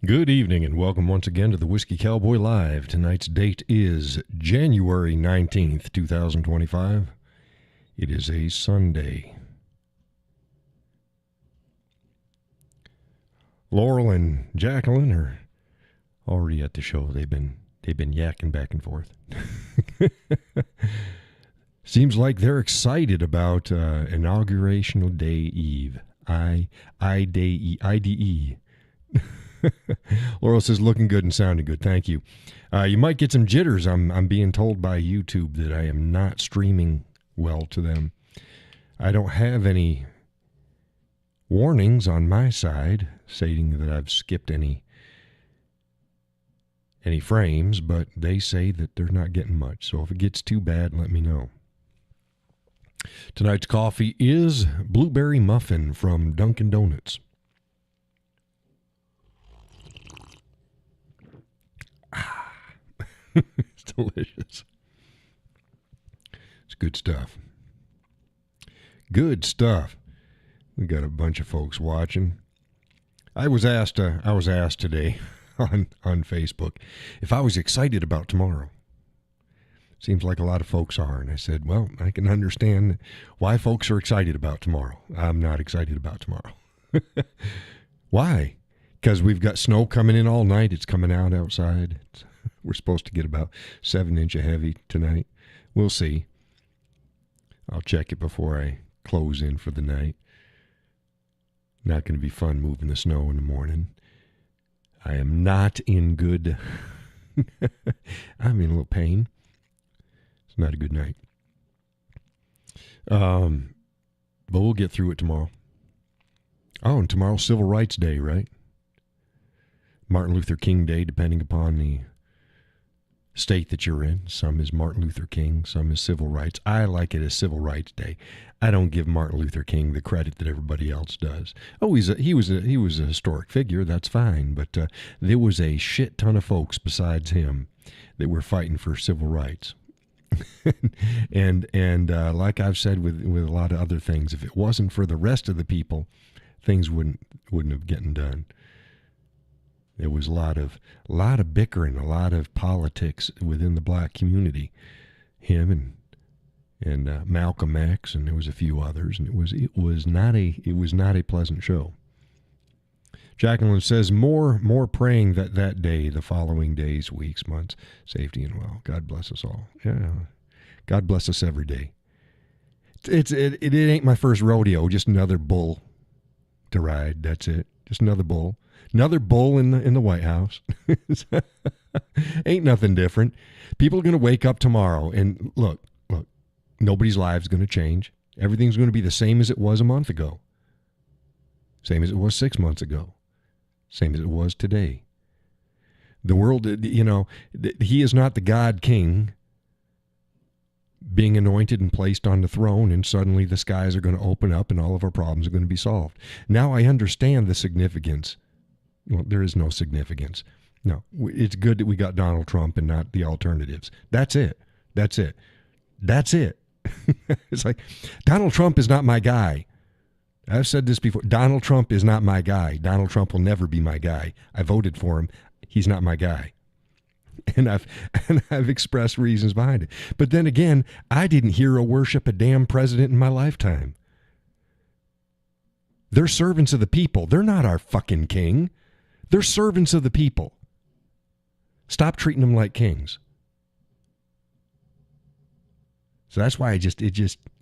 Good evening and welcome once again to the Whiskey Cowboy Live. Tonight's date is January 19th, 2025. It is a Sunday. Laurel and Jacqueline are already at the show. They've been yakking back and forth. Seems like they're excited about Inaugurational Day Eve. IDE. Laurel says, looking good and sounding good. Thank you. You might get some jitters. I'm being told by YouTube that I am not streaming well to them. I don't have any warnings on my side stating that I've skipped any frames, but they say that they're not getting much. So if it gets too bad, let me know. Tonight's coffee is Blueberry Muffin from Dunkin' Donuts. It's delicious. It's good stuff. Good stuff. We got a bunch of folks watching. I was asked today on Facebook if I was excited about tomorrow. Seems like a lot of folks are, and I said, well, I can understand why folks are excited about tomorrow. I'm not excited about tomorrow. Why? Because we've got snow coming in all night. It's coming out outside. We're supposed to get about 7 inches of heavy tonight. We'll see. I'll check it before I close in for the night. Not going to be fun moving the snow in the morning. I am not in good... I'm in a little pain. It's not a good night. But we'll get through it tomorrow. Oh, and tomorrow's Civil Rights Day, right? Martin Luther King Day, depending upon the state that you're in. Some is Martin Luther King, some is civil rights. I like it as Civil Rights Day. I don't give Martin Luther King the credit that everybody else does. Oh, he was a historic figure. That's fine, but there was a shit ton of folks besides him that were fighting for civil rights. and like I've said with a lot of other things, if it wasn't for the rest of the people, things wouldn't have gotten done. There was a lot of bickering, a lot of politics within the black community. Him and Malcolm X, and there was a few others, and it was not a pleasant show. Jacqueline says more praying that day, the following days, weeks, months, safety and well. God bless us all. Yeah, God bless us every day. It ain't my first rodeo. Just another bull to ride. That's it. Just another bull. Another bull in the White House. Ain't nothing different. People are going to wake up tomorrow and look, nobody's lives going to change. Everything's going to be the same as it was a month ago. Same as it was 6 months ago. Same as it was today. The world, he is not the God King being anointed and placed on the throne, and suddenly the skies are going to open up and all of our problems are going to be solved. Now I understand the significance. Well, there is no significance. No, it's good that we got Donald Trump and not the alternatives. That's it. It's like, Donald Trump is not my guy. I've said this before. Donald Trump is not my guy. Donald Trump will never be my guy. I voted for him. He's not my guy. And I've expressed reasons behind it. But then again, I didn't hear or worship a damn president in my lifetime. They're servants of the people. They're not our fucking king. They're servants of the people. Stop treating them like kings. So that's why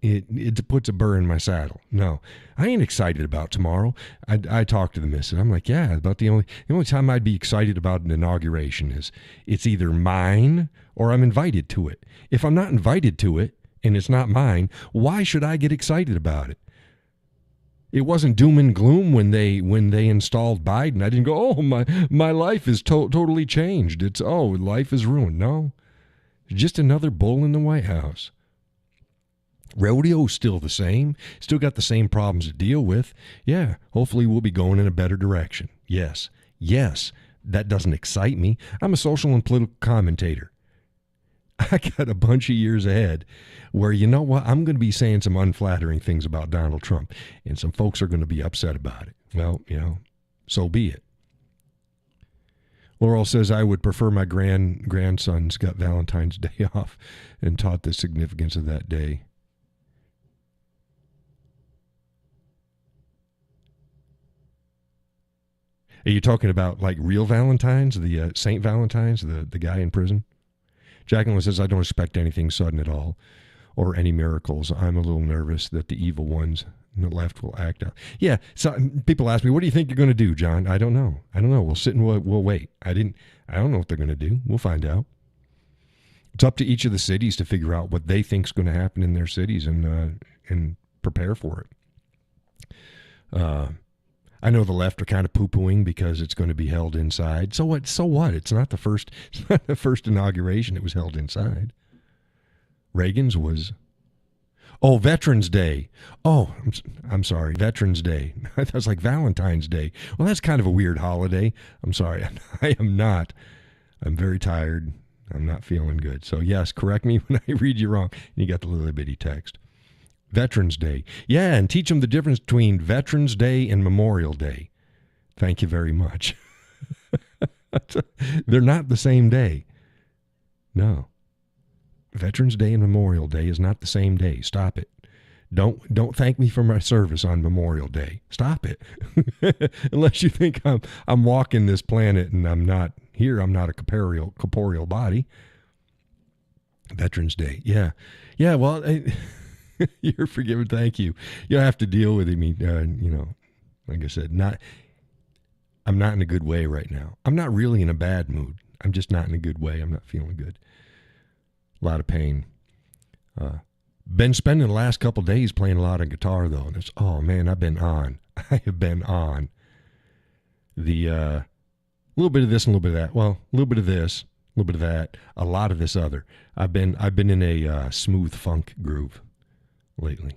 it puts a burr in my saddle. No, I ain't excited about tomorrow. I talked to the missus. I'm like, yeah, about the only time I'd be excited about an inauguration is it's either mine or I'm invited to it. If I'm not invited to it and it's not mine, why should I get excited about it? It wasn't doom and gloom when they installed Biden. I didn't go, oh, my life is totally changed. It's, oh, life is ruined. No, it's just another bull in the White House. Rodeo's still the same. Still got the same problems to deal with. Yeah, hopefully we'll be going in a better direction. Yes, that doesn't excite me. I'm a social and political commentator. I got a bunch of years ahead where, you know what, I'm going to be saying some unflattering things about Donald Trump, and some folks are going to be upset about it. Well, so be it. Laurel says, I would prefer my grandsons got Valentine's Day off and taught the significance of that day. Are you talking about like real Valentine's, the Saint Valentine's, the guy in prison? Jacqueline says, I don't expect anything sudden at all or any miracles. I'm a little nervous that the evil ones on the left will act out. Yeah, so people ask me, what do you think you're going to do, John? I don't know. We'll sit and we'll wait. I don't know what they're going to do. We'll find out. It's up to each of the cities to figure out what they think is going to happen in their cities and prepare for it. I know the left are kind of poo-pooing because it's going to be held inside. So what? It's not the first inauguration. It was held inside. Reagan's was. Oh, Veterans Day. Oh, I'm sorry. Veterans Day. I thought it was like Valentine's Day. Well, that's kind of a weird holiday. I'm sorry. I am not. I'm very tired. I'm not feeling good. So, yes, correct me when I read you wrong. And you got the little bitty text. Veterans Day. Yeah, and teach them the difference between Veterans Day and Memorial Day. Thank you very much. They're not the same day. No. Veterans Day and Memorial Day is not the same day. Stop it. Don't thank me for my service on Memorial Day. Stop it. Unless you think I'm walking this planet and I'm not here. I'm not a corporeal body. Veterans Day. Yeah. Yeah, well, you're forgiven. Thank you. You'll have to deal with me. Like I said, I'm not in a good way right now. I'm not really in a bad mood. I'm just not in a good way. I'm not feeling good. A lot of pain. Been spending the last couple of days playing a lot of guitar, though. And oh, man, I've been on. I have been on. The little bit of this and a little bit of that. Well, a little bit of this, a little bit of that, a lot of this other. I've been in a smooth funk groove lately.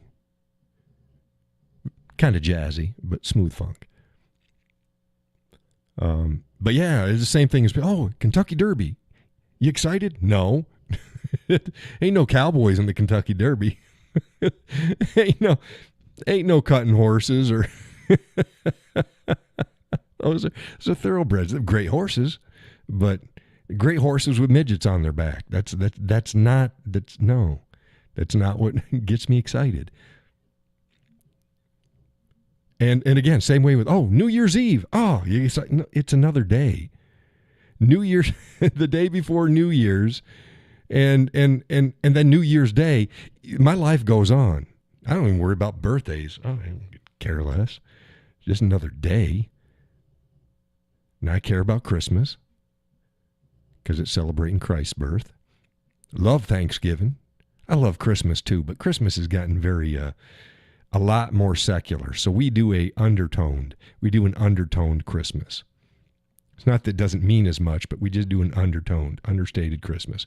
Kind of jazzy, but smooth funk. But yeah, it's the same thing as, Kentucky Derby. You excited? No. Ain't no cowboys in the Kentucky Derby. ain't no cutting horses or those are thoroughbreds. They're great horses, but great horses with midgets on their back. That's not what gets me excited. And again, same way with New Year's Eve. No, it's another day. New Year's, the day before New Year's. And then New Year's Day, my life goes on. I don't even worry about birthdays. I care less. Just another day. And I care about Christmas because it's celebrating Christ's birth. Love Thanksgiving. I love Christmas too, but Christmas has gotten very a lot more secular. So we do an undertoned Christmas. It's not that it doesn't mean as much, but we just do an undertoned, understated Christmas.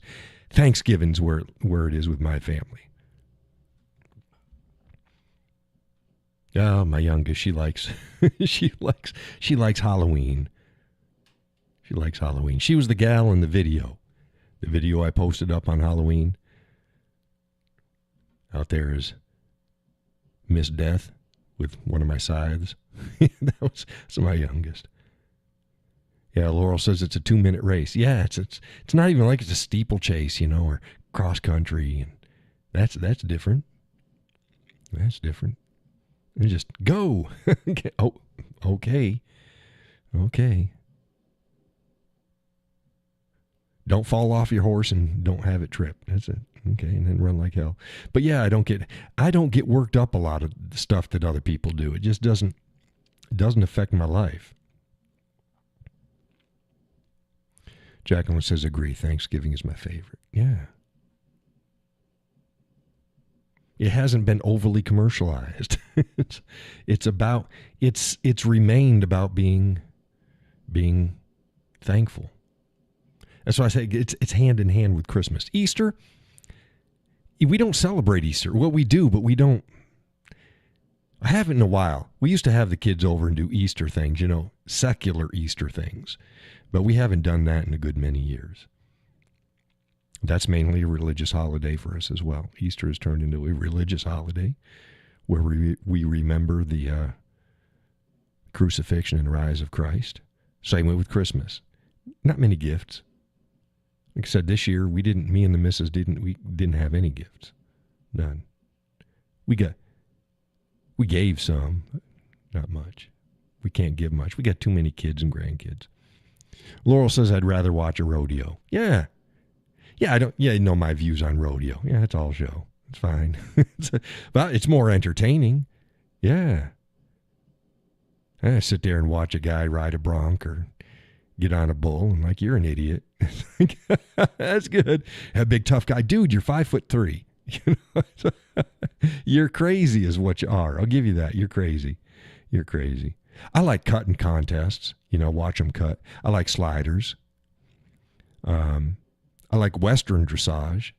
Thanksgiving's where it is with my family. Oh, my youngest, she likes Halloween. She likes Halloween. She was the gal in the video. The video I posted up on Halloween. Out there is Miss Death with one of my scythes. That's my youngest. Yeah, Laurel says it's a 2-minute race. Yeah, it's not even like it's a steeplechase, or cross country, and that's different. That's different. You just go. Oh, okay. Don't fall off your horse and don't have it trip. That's it. Okay, and then run like hell. But yeah, I don't get worked up a lot of the stuff that other people do. It just doesn't affect my life. Jacqueline says, agree. Thanksgiving is my favorite. Yeah. It hasn't been overly commercialized. It's remained about being thankful. That's why I say it's hand in hand with Christmas. Easter, we don't celebrate Easter. Well, we do, but we don't. I haven't in a while. We used to have the kids over and do Easter things, secular Easter things. But we haven't done that in a good many years. That's mainly a religious holiday for us as well. Easter has turned into a religious holiday where we remember the crucifixion and rise of Christ. Same way with Christmas. Not many gifts. Like I said, this year me and the missus didn't have any gifts. None. We gave some, but not much. We can't give much. We got too many kids and grandkids. Laurel says I'd rather watch a rodeo. Yeah. Yeah, you know my views on rodeo. Yeah, it's all show. It's fine. But it's more entertaining. Yeah. I sit there and watch a guy ride a bronc or get on a bull and like, you're an idiot. That's good. A big tough guy. Dude, you're 5'3". You know? You're crazy is what you are. I'll give you that. You're crazy. You're crazy. I like cutting contests. You know, watch them cut. I like sliders. I like Western dressage.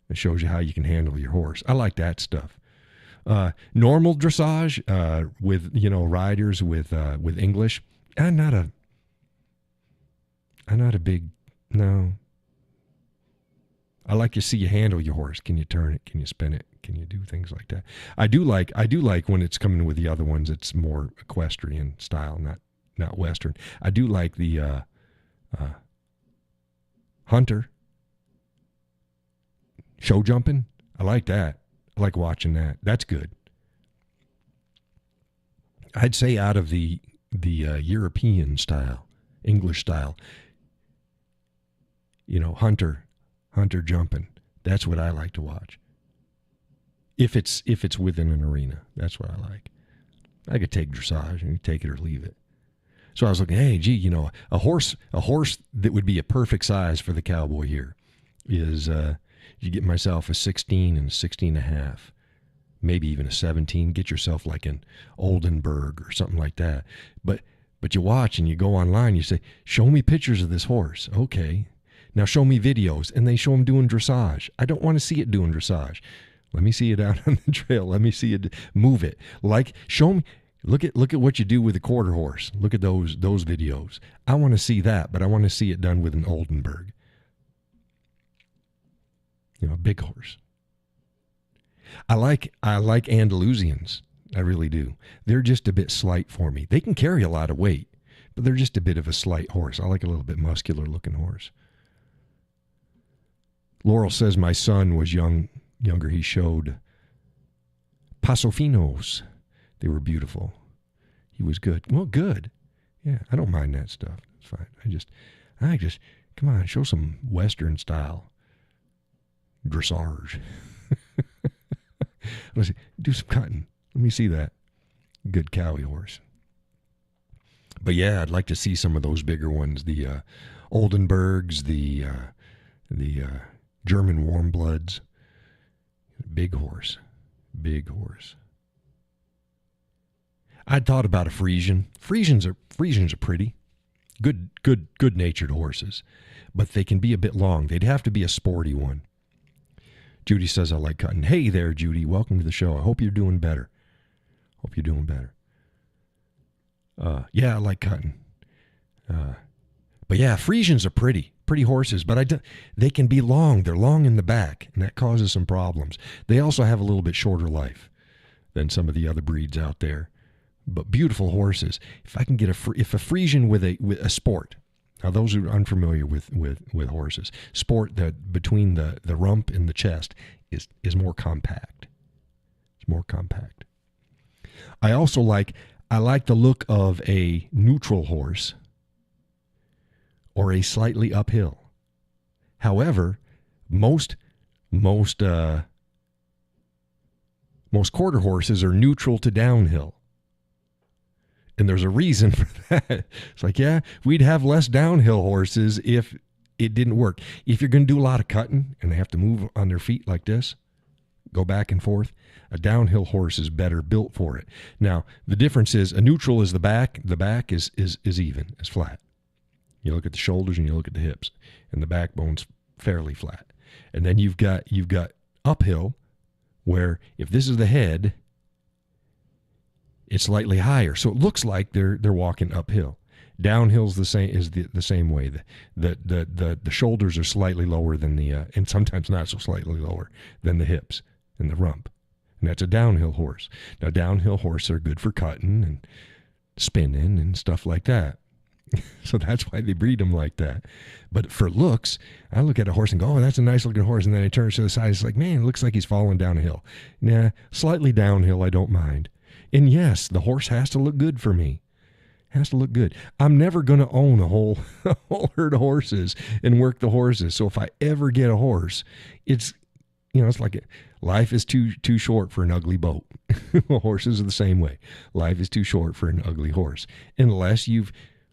It shows you how you can handle your horse. I like that stuff. Normal dressage with riders with English. I'm not a big no. I like to see you handle your horse. Can you turn it? Can you spin it? Can you do things like that? I do like when it's coming with the other ones. It's more equestrian style, not Western. I do like the hunter show jumping. I like that. I like watching that. That's good. I'd say out of the European style, English style, hunter jumping. That's what I like to watch. If it's within an arena, that's what I like. I could take dressage and take it or leave it. So I was looking, hey, gee, a horse that would be a perfect size for the Cowboy here is you get myself a 16 and a 16 and a half, maybe even a 17. Get yourself like an Oldenburg or something like that. But you watch and you go online, you say, show me pictures of this horse. Okay. Now show me videos, and they show him doing dressage. I don't want to see it doing dressage. Let me see it out on the trail. Let me see it move it. Like, show me. Look at what you do with a quarter horse. Look at those videos. I want to see that, but I want to see it done with an Oldenburg. A big horse. I like Andalusians. I really do. They're just a bit slight for me. They can carry a lot of weight, but they're just a bit of a slight horse. I like a little bit muscular looking horse. Laurel says my son was younger. He showed Pasofinos. They were beautiful. He was good. Well, good. Yeah, I don't mind that stuff. It's fine. I just come on, show some Western style dressage. Let's see, do some cutting. Let me see that. Good cowie horse. But yeah, I'd like to see some of those bigger ones. The Oldenburgs, the German warm bloods. Big horse. Big horse. I'd thought about a Friesian. Friesians are pretty. Good natured horses. But they can be a bit long. They'd have to be a sporty one. Judy says I like cutting. Hey there, Judy. Welcome to the show. I hope you're doing better. Yeah, I like cutting. But yeah, Friesians are pretty horses, but they can be long. They're long in the back, and that causes some problems. They also have a little bit shorter life than some of the other breeds out there. But beautiful horses. If I can get a Friesian with a sport. Now, those who are unfamiliar with horses, sport that between the rump and the chest is more compact. It's more compact. I like the look of a neutral horse or a slightly uphill. However, most quarter horses are neutral to downhill. And there's a reason for that. It's like, yeah, we'd have less downhill horses if it didn't work. If you're going to do a lot of cutting and they have to move on their feet like this, go back and forth, a downhill horse is better built for it. Now, the difference is a neutral is the back. The back is even, is flat. You look at the shoulders and you look at the hips, and the backbone's fairly flat. And then you've got uphill, where if this is the head, it's slightly higher, so it looks like they're walking uphill. Downhill's the same way. The shoulders are slightly lower than and sometimes not so slightly lower than the hips and the rump, and that's a downhill horse. Now, downhill horses are good for cutting and spinning and stuff like that. So that's why they breed them like that. But for looks, I look at a horse and go, oh, that's a nice looking horse. And then I turn to the side. It's like, man, it looks like he's falling down a hill. Nah, slightly downhill, I don't mind. And yes, the horse has to look good for me. Has to look good. I'm never going to own a whole herd of horses and work the horses. So if I ever get a horse, it's, it's like life is too short for an ugly boat. Horses are the same way. Life is too short for an ugly horse. Unless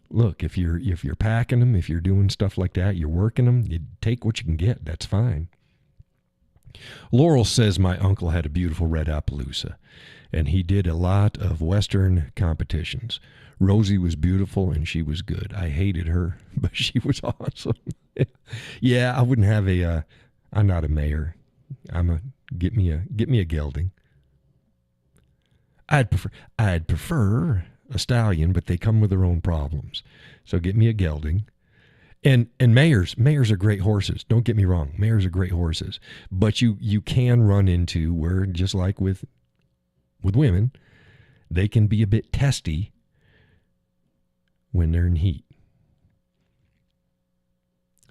look, if you're packing them, if you're doing stuff like that, you're working them, you take what you can get. That's fine. Laurel says my uncle had a beautiful red Appaloosa, and he did a lot of Western competitions. Rosie was beautiful and she was good. I hated her, but she was awesome. Yeah, I wouldn't have I'm not a mayor. Get me a gelding. I'd prefer a stallion, but they come with their own problems. So get me a gelding. And mayors are great horses. Don't get me wrong. Mayors are great horses. But you can run into where, just like with women, they can be a bit testy when they're in heat.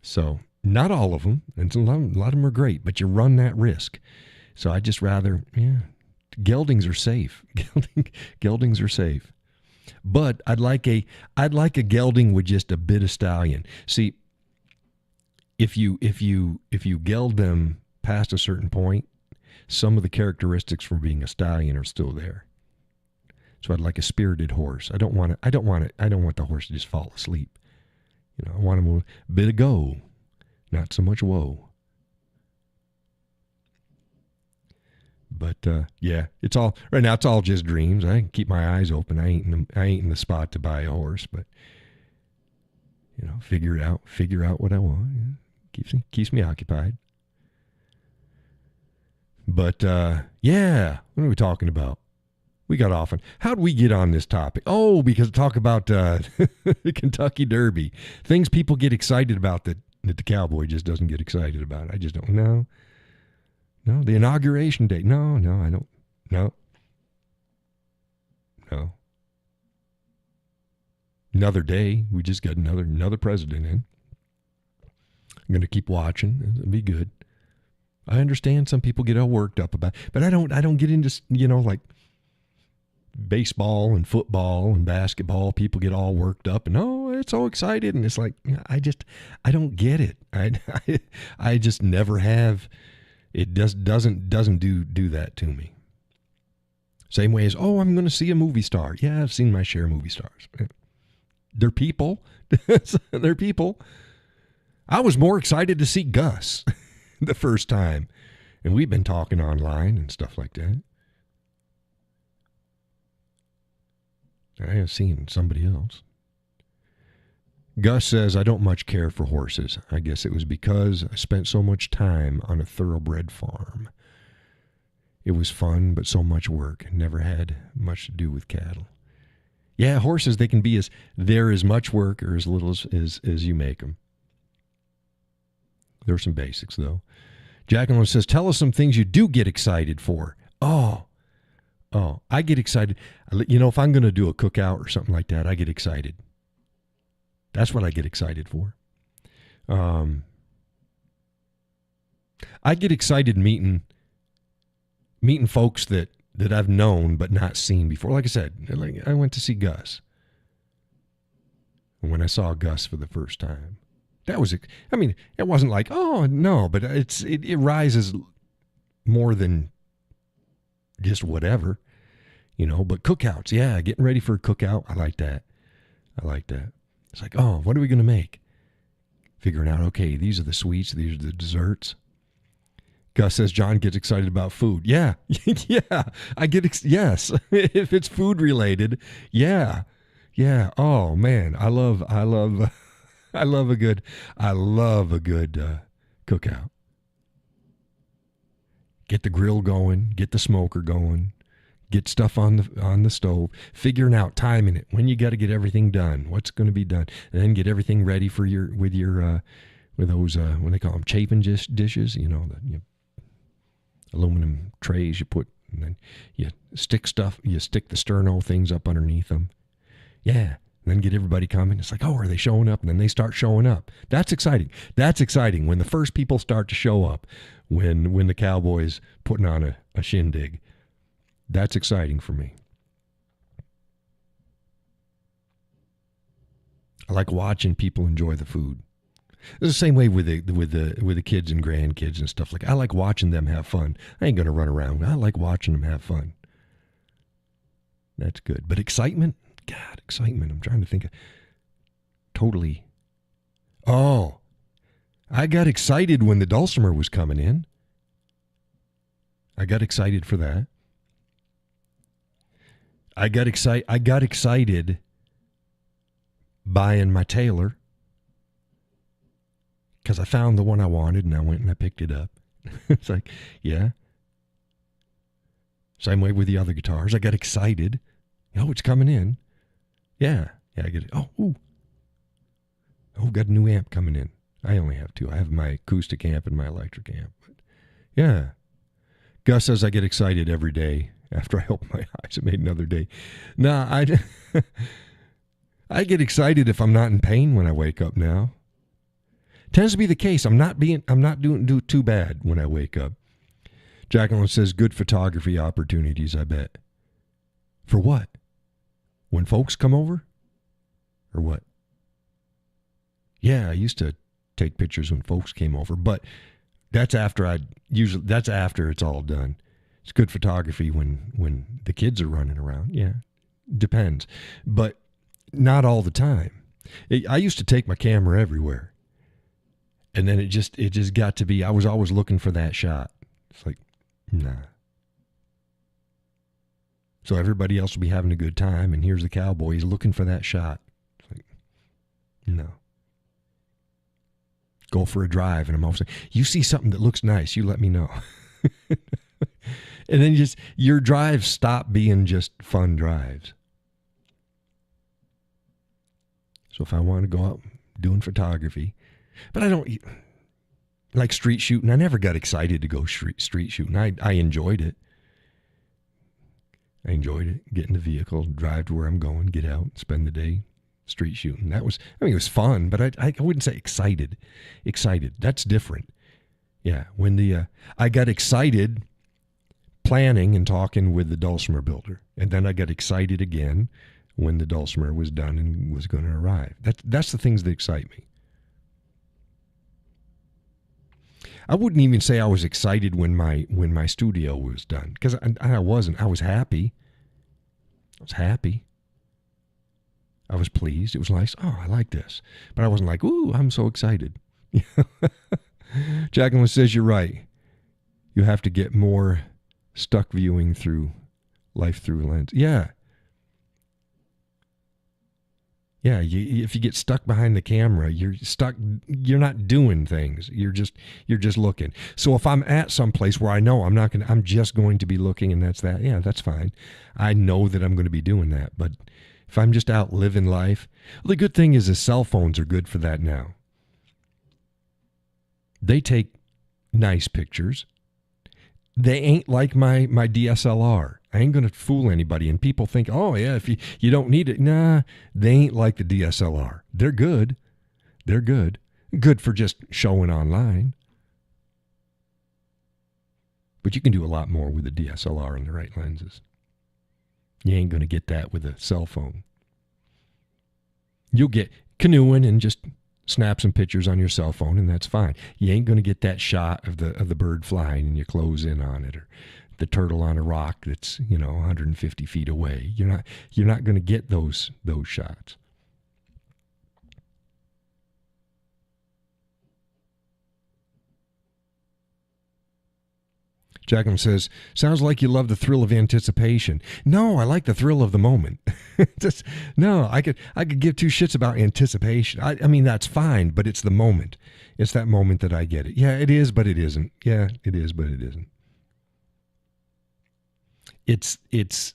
So not all of them, and a lot of them are great, but you run that risk. So I just rather, geldings are safe. Geldings are safe. But I'd like a gelding with just a bit of stallion. See, if you geld them past a certain point, some of the characteristics from being a stallion are still there. So I'd like a spirited horse. I don't want the horse to just fall asleep. I want him a bit of go, not so much whoa. But it's all right now. It's all just dreams. I can keep my eyes open. I ain't in the spot to buy a horse, but figure out what I want. Keeps me occupied. But what are we talking about? We got off on. How'd we get on this topic? Oh, because talk about the Kentucky Derby, things people get excited about that the Cowboy just doesn't get excited about. I just don't know. No, the inauguration date. No, I don't. No. Another day. We just got another president in. I'm going to keep watching. It'll be good. I understand some people get all worked up about it, but I don't get into, like baseball and football and basketball. People get all worked up and, it's so excited. And it's like, I don't get it. I just never have. It doesn't do that to me. Same way as, I'm going to see a movie star. Yeah, I've seen my share of movie stars. They're people. They're people. I was more excited to see Gus the first time. And we've been talking online and stuff like that. I have seen somebody else. Gus says, I don't much care for horses. I guess it was because I spent so much time on a thoroughbred farm. It was fun, but so much work. Never had much to do with cattle. Yeah, horses, they can be as much work or as little as you make them. There's some basics, though. Jacqueline says, tell us some things you do get excited for. Oh, I get excited. If I'm going to do a cookout or something like that, I get excited. That's what I get excited for. I get excited meeting folks that I've known but not seen before. Like I said, I went to see Gus. And when I saw Gus for the first time, that was, it wasn't like, oh, no, but it rises more than just whatever, but cookouts. Yeah, getting ready for a cookout. I like that. It's like, what are we going to make? Figuring out, okay, these are the sweets, these are the desserts. Gus says John gets excited about food. Yeah, yeah, I get, yes, if it's food related, yeah. Oh man, I love a good cookout. Get the grill going, get the smoker going. Get stuff on the stove, figuring out timing it, when you got to get everything done, what's going to be done, and then get everything ready for with those what they call them, chafing dishes, the aluminum trays you put, and then you stick the sterno things up underneath them. Yeah, then get everybody coming. It's like, oh, are they showing up? And then they start showing up. That's exciting. That's exciting when the first people start to show up, when the Cowboy's putting on a shindig. That's exciting for me. I like watching people enjoy the food. It's the same way with the kids and grandkids and stuff like that. I like watching them have fun. I ain't gonna run around. I like watching them have fun. That's good. But excitement? God, excitement. I'm trying to think of totally. Oh, I got excited when the dulcimer was coming in. I got excited for that. I got excited buying my Taylor because I found the one I wanted and I went and I picked it up. It's like, yeah. Same way with the other guitars. I got excited. Oh, it's coming in. Yeah. Yeah, I get it. Oh, ooh. Oh, got a new amp coming in. I only have two. I have my acoustic amp and my electric amp. But yeah. Gus says I get excited every day after I open my eyes. I made another day. Nah, I get excited if I'm not in pain when I wake up now. Tends to be the case. I'm not doing too bad when I wake up. Jacqueline says good photography opportunities, I bet. For what? When folks come over? Or what? Yeah, I used to take pictures when folks came over, but that's after it's all done. It's good photography when the kids are running around. Yeah, depends. But not all the time. I used to take my camera everywhere. And then it just got to be, I was always looking for that shot. It's like, nah. So everybody else will be having a good time, and here's the Cowboy. He's looking for that shot. It's like, no. Go for a drive, and I'm always like, you see something that looks nice, you let me know. And then your drives stop being just fun drives. So if I want to go out doing photography, but I don't like street shooting. I never got excited to go street shooting. I enjoyed it. I enjoyed it. Get in the vehicle, drive to where I'm going, get out, spend the day street shooting. It was fun, but I wouldn't say excited. Excited. That's different. Yeah. When I got excited planning and talking with the dulcimer builder, and then I got excited again when the dulcimer was done and was going to arrive. That's the things that excite me. I wouldn't even say I was excited when my studio was done, because I wasn't. I was happy. I was happy. I was pleased. It was nice. Oh, I like this. But I wasn't like, ooh, I'm so excited. Jacqueline says you're right. You have to get more stuck viewing through life through lens. Yeah. Yeah, if you get stuck behind the camera, you're stuck. You're not doing things. You're just looking. So if I'm at some place where I know I'm just going to be looking, and that's that. Yeah, that's fine. I know that I'm going to be doing that. But if I'm just out living life, well, the good thing is the cell phones are good for that now. They take nice pictures. They ain't like my DSLR. I ain't going to fool anybody. And people think, oh, yeah, if you don't need it. Nah, they ain't like the DSLR. They're good. They're good. Good for just showing online. But you can do a lot more with the DSLR and the right lenses. You ain't going to get that with a cell phone. You'll get canoeing and just snap some pictures on your cell phone, and that's fine. You ain't going to get that shot of the bird flying and you close in on it, or the turtle on a rock that's 150 feet away. You're not going to get those shots. Jackham says, sounds like you love the thrill of anticipation. No, I like the thrill of the moment. I could give two shits about anticipation. I mean, that's fine, but it's the moment. It's that moment that I get it. Yeah, it is, but it isn't. Yeah, it is, but it isn't. It's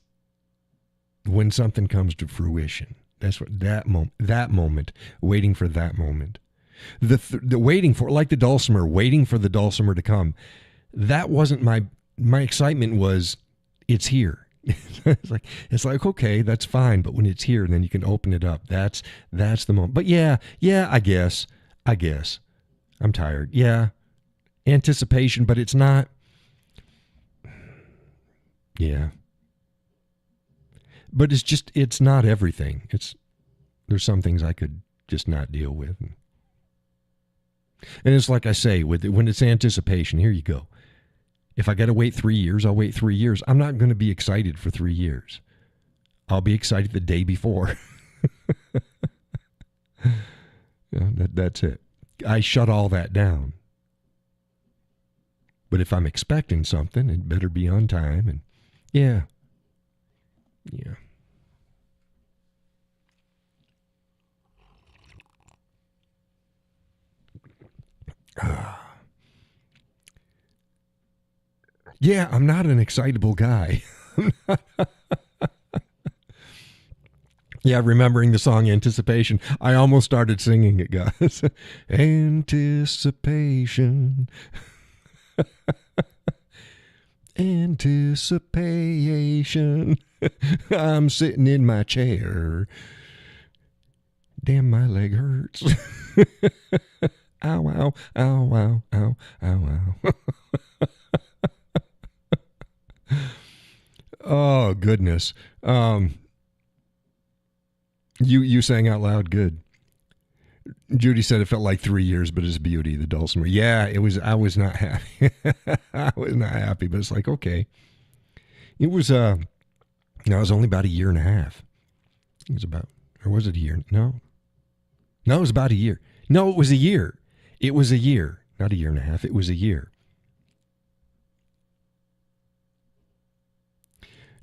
when something comes to fruition. That's what that moment, waiting for that moment. The waiting for, like the dulcimer, waiting for the dulcimer to come. That wasn't my excitement was, it's here. it's like okay, that's fine, but when it's here, then you can open it up. That's the moment. But yeah, I guess I'm tired. Yeah, anticipation, but it's not. Yeah, but it's not everything. There's some things I could just not deal with, and it's like I say when it's anticipation. Here you go. If I got to wait 3 years, I'll wait 3 years. I'm not going to be excited for 3 years. I'll be excited the day before. That's it. I shut all that down. But if I'm expecting something, it better be on time. And yeah. Yeah, I'm not an excitable guy. Yeah, remembering the song Anticipation. I almost started singing it, guys. Anticipation. Anticipation. I'm sitting in my chair. Damn, my leg hurts. Ow, ow, ow, ow, ow, ow, ow. Oh, goodness. You sang out loud. Good. Judy said it felt like 3 years, but it's beauty, the dulcimer. Yeah, it was. I was not happy. I was not happy, but it's like, okay. It was, no, it was only about a year and a half. It was about, or was it a year? No, it was about a year. No, it was a year. It was a year, not a year and a half. It was a year.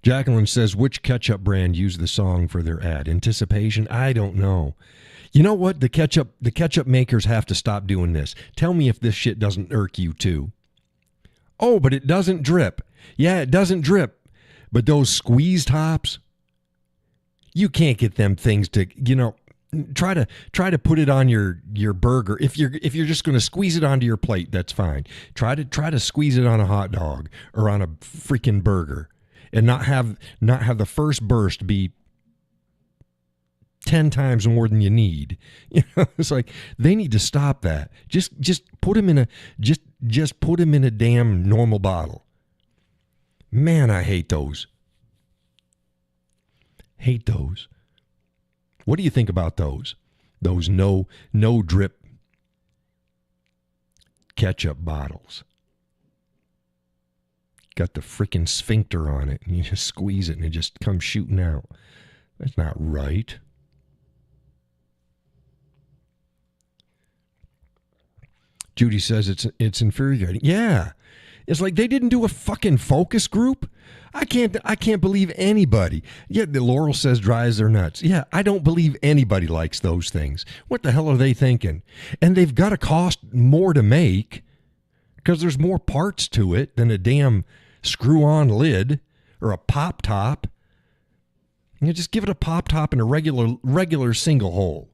Jacqueline says, which ketchup brand used the song for their ad? Anticipation? I don't know. You know what? The ketchup makers have to stop doing this. Tell me if this shit doesn't irk you too. Oh, but it doesn't drip. Yeah, it doesn't drip. But those squeeze tops, you can't get them things to, try to put it on your burger. If you're just going to squeeze it onto your plate, that's fine. Try to squeeze it on a hot dog or on a freaking burger. And not have the first burst be 10 times more than you need. It's like they need to stop that. Just put them in a just put them in a damn normal bottle. Man, I hate those. Hate those. What do you think about those? Those no drip ketchup bottles. Got the freaking sphincter on it, and you just squeeze it, and it just comes shooting out. That's not right. Judy says it's infuriating. Yeah, it's like they didn't do a fucking focus group. I can't believe anybody. Yeah, the Laurel says dry as their nuts. Yeah, I don't believe anybody likes those things. What the hell are they thinking? And they've got to cost more to make because there's more parts to it than a damn screw-on lid or a pop top. Just give it a pop top and a regular single hole.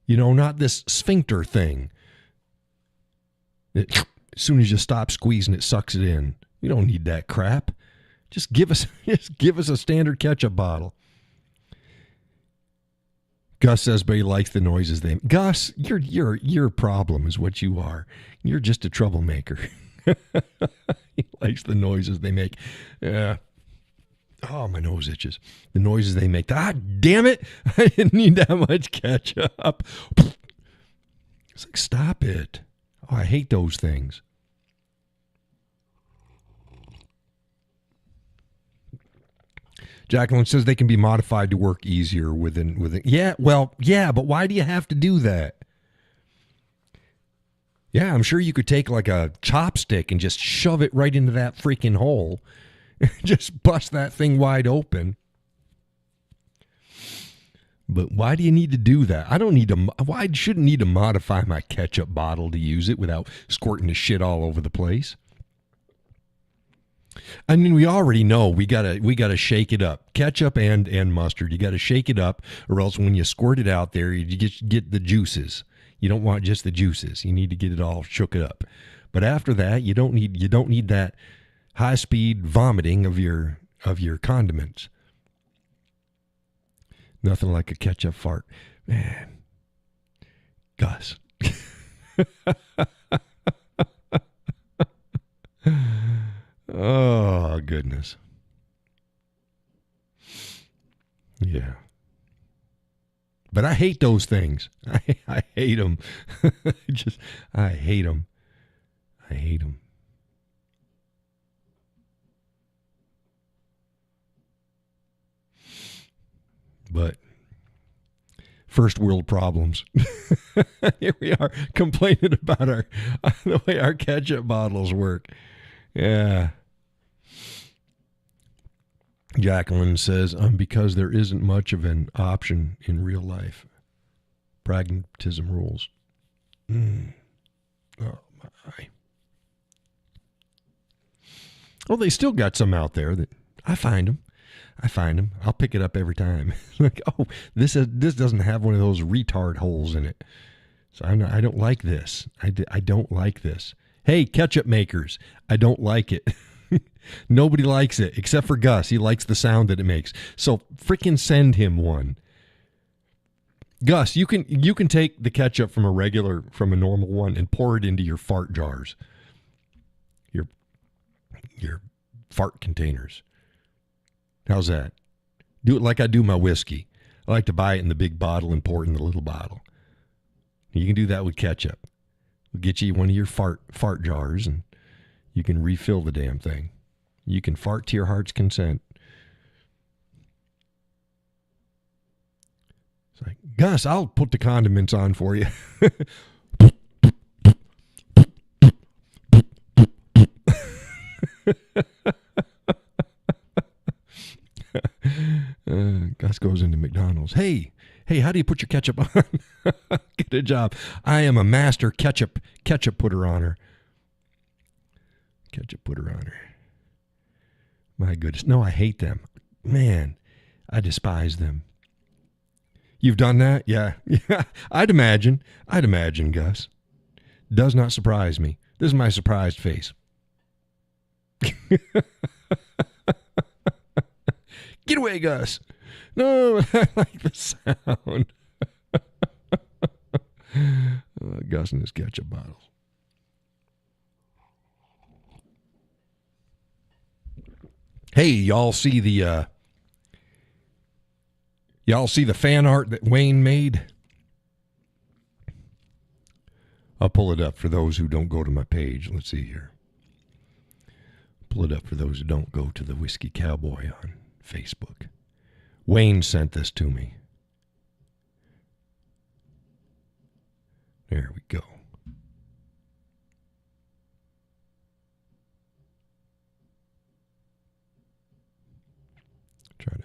Not this sphincter thing. As soon as you stop squeezing, it sucks it in. We don't need that crap. Just give us a standard ketchup bottle. Gus says, but he likes the noises they make. Gus, your problem is what you are. You're just a troublemaker. He likes the noises they make. Yeah. Oh, my nose itches. The noises they make. Ah, damn it. I didn't need that much ketchup. It's like, stop it. Oh, I hate those things. Jacqueline says they can be modified to work easier within. Yeah, well, yeah, but why do you have to do that? Yeah, I'm sure you could take like a chopstick and just shove it right into that freaking hole. Just bust that thing wide open. But why do you need to do that? I shouldn't need to modify my ketchup bottle to use it without squirting the shit all over the place. I mean, we already know we gotta shake it up. Ketchup and mustard. You gotta shake it up, or else when you squirt it out there, you get the juices. You don't want just the juices. You need to get it all shook up. But after that, you don't need that high speed vomiting of your of your condiments. Nothing like a ketchup fart. Man. Gus. Oh, goodness. Yeah. But I hate those things. I hate them. I hate them. I hate them. But first world problems. Here we are complaining about the way our ketchup bottles work. Yeah. Jacqueline says, because there isn't much of an option in real life. Pragmatism rules. Oh, my. Well, they still got some out there that I find them. I'll pick it up every time. Like, oh, this doesn't have one of those retard holes in it. So I don't like this. I don't like this. Hey, ketchup makers, I don't like it. Nobody likes it except for Gus. He likes the sound that it makes. So freaking send him one. Gus, you can take the ketchup from a normal one and pour it into your fart jars. Your fart containers. How's that? Do it like I do my whiskey. I like to buy it in the big bottle and pour it in the little bottle. You can do that with ketchup. We'll get you one of your fart jars and you can refill the damn thing. You can fart to your heart's consent. It's like, Gus, I'll put the condiments on for you. Gus goes into McDonald's. Hey, how do you put your ketchup on? Get a job. I am a master ketchup putter on. Ketchup putter on. My goodness. No, I hate them. Man, I despise them. You've done that? Yeah. I'd imagine, Gus. Does not surprise me. This is my surprised face. Get away, Gus. No, I like the sound. Gus and his ketchup bottles. Hey, y'all see the fan art that Wayne made? I'll pull it up for those who don't go to my page. Let's see here. Pull it up for those who don't go to the Whiskey Cowboy on Facebook. Wayne sent this to me. There we go. Try to.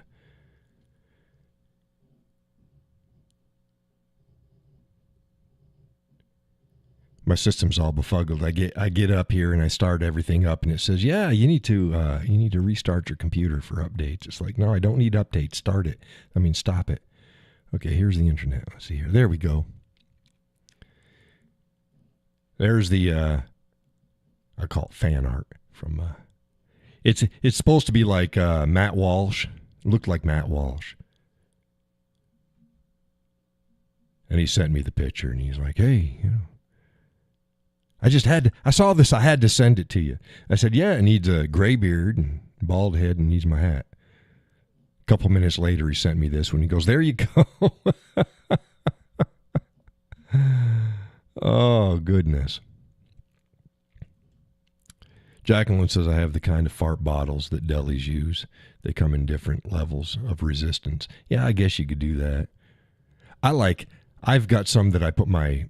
My system's all befuddled. I get up here and I start everything up and it says, yeah, you need to restart your computer for updates. It's like, no, I don't need updates. Stop it. Okay, here's the internet. Let's see here. There we go. There's the I call it fan art from it's supposed to be like Matt Walsh. It looked like Matt Walsh. And he sent me the picture and he's like, hey, I saw this, I had to send it to you. I said, yeah, it needs a gray beard and bald head and needs my hat. A couple minutes later, he sent me this one. He goes, there you go. Oh, goodness. Jacqueline says, I have the kind of fart bottles that delis use. They come in different levels of resistance. Yeah, I guess you could do that. I've got some that I put my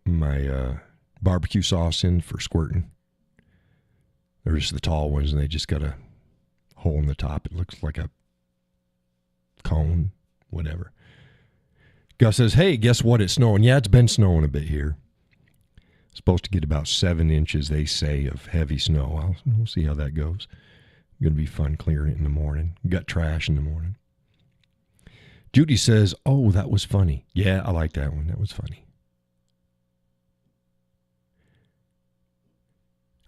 barbecue sauce in for squirting. They're just the tall ones, and they just got a hole in the top. It looks like a cone, whatever. Gus says, hey, guess what? It's snowing. Yeah, it's been snowing a bit here. Supposed to get about 7 inches, they say, of heavy snow. We'll see how that goes. Going to be fun clearing it in the morning. Got trash in the morning. Judy says, oh, that was funny. Yeah, I like that one. That was funny.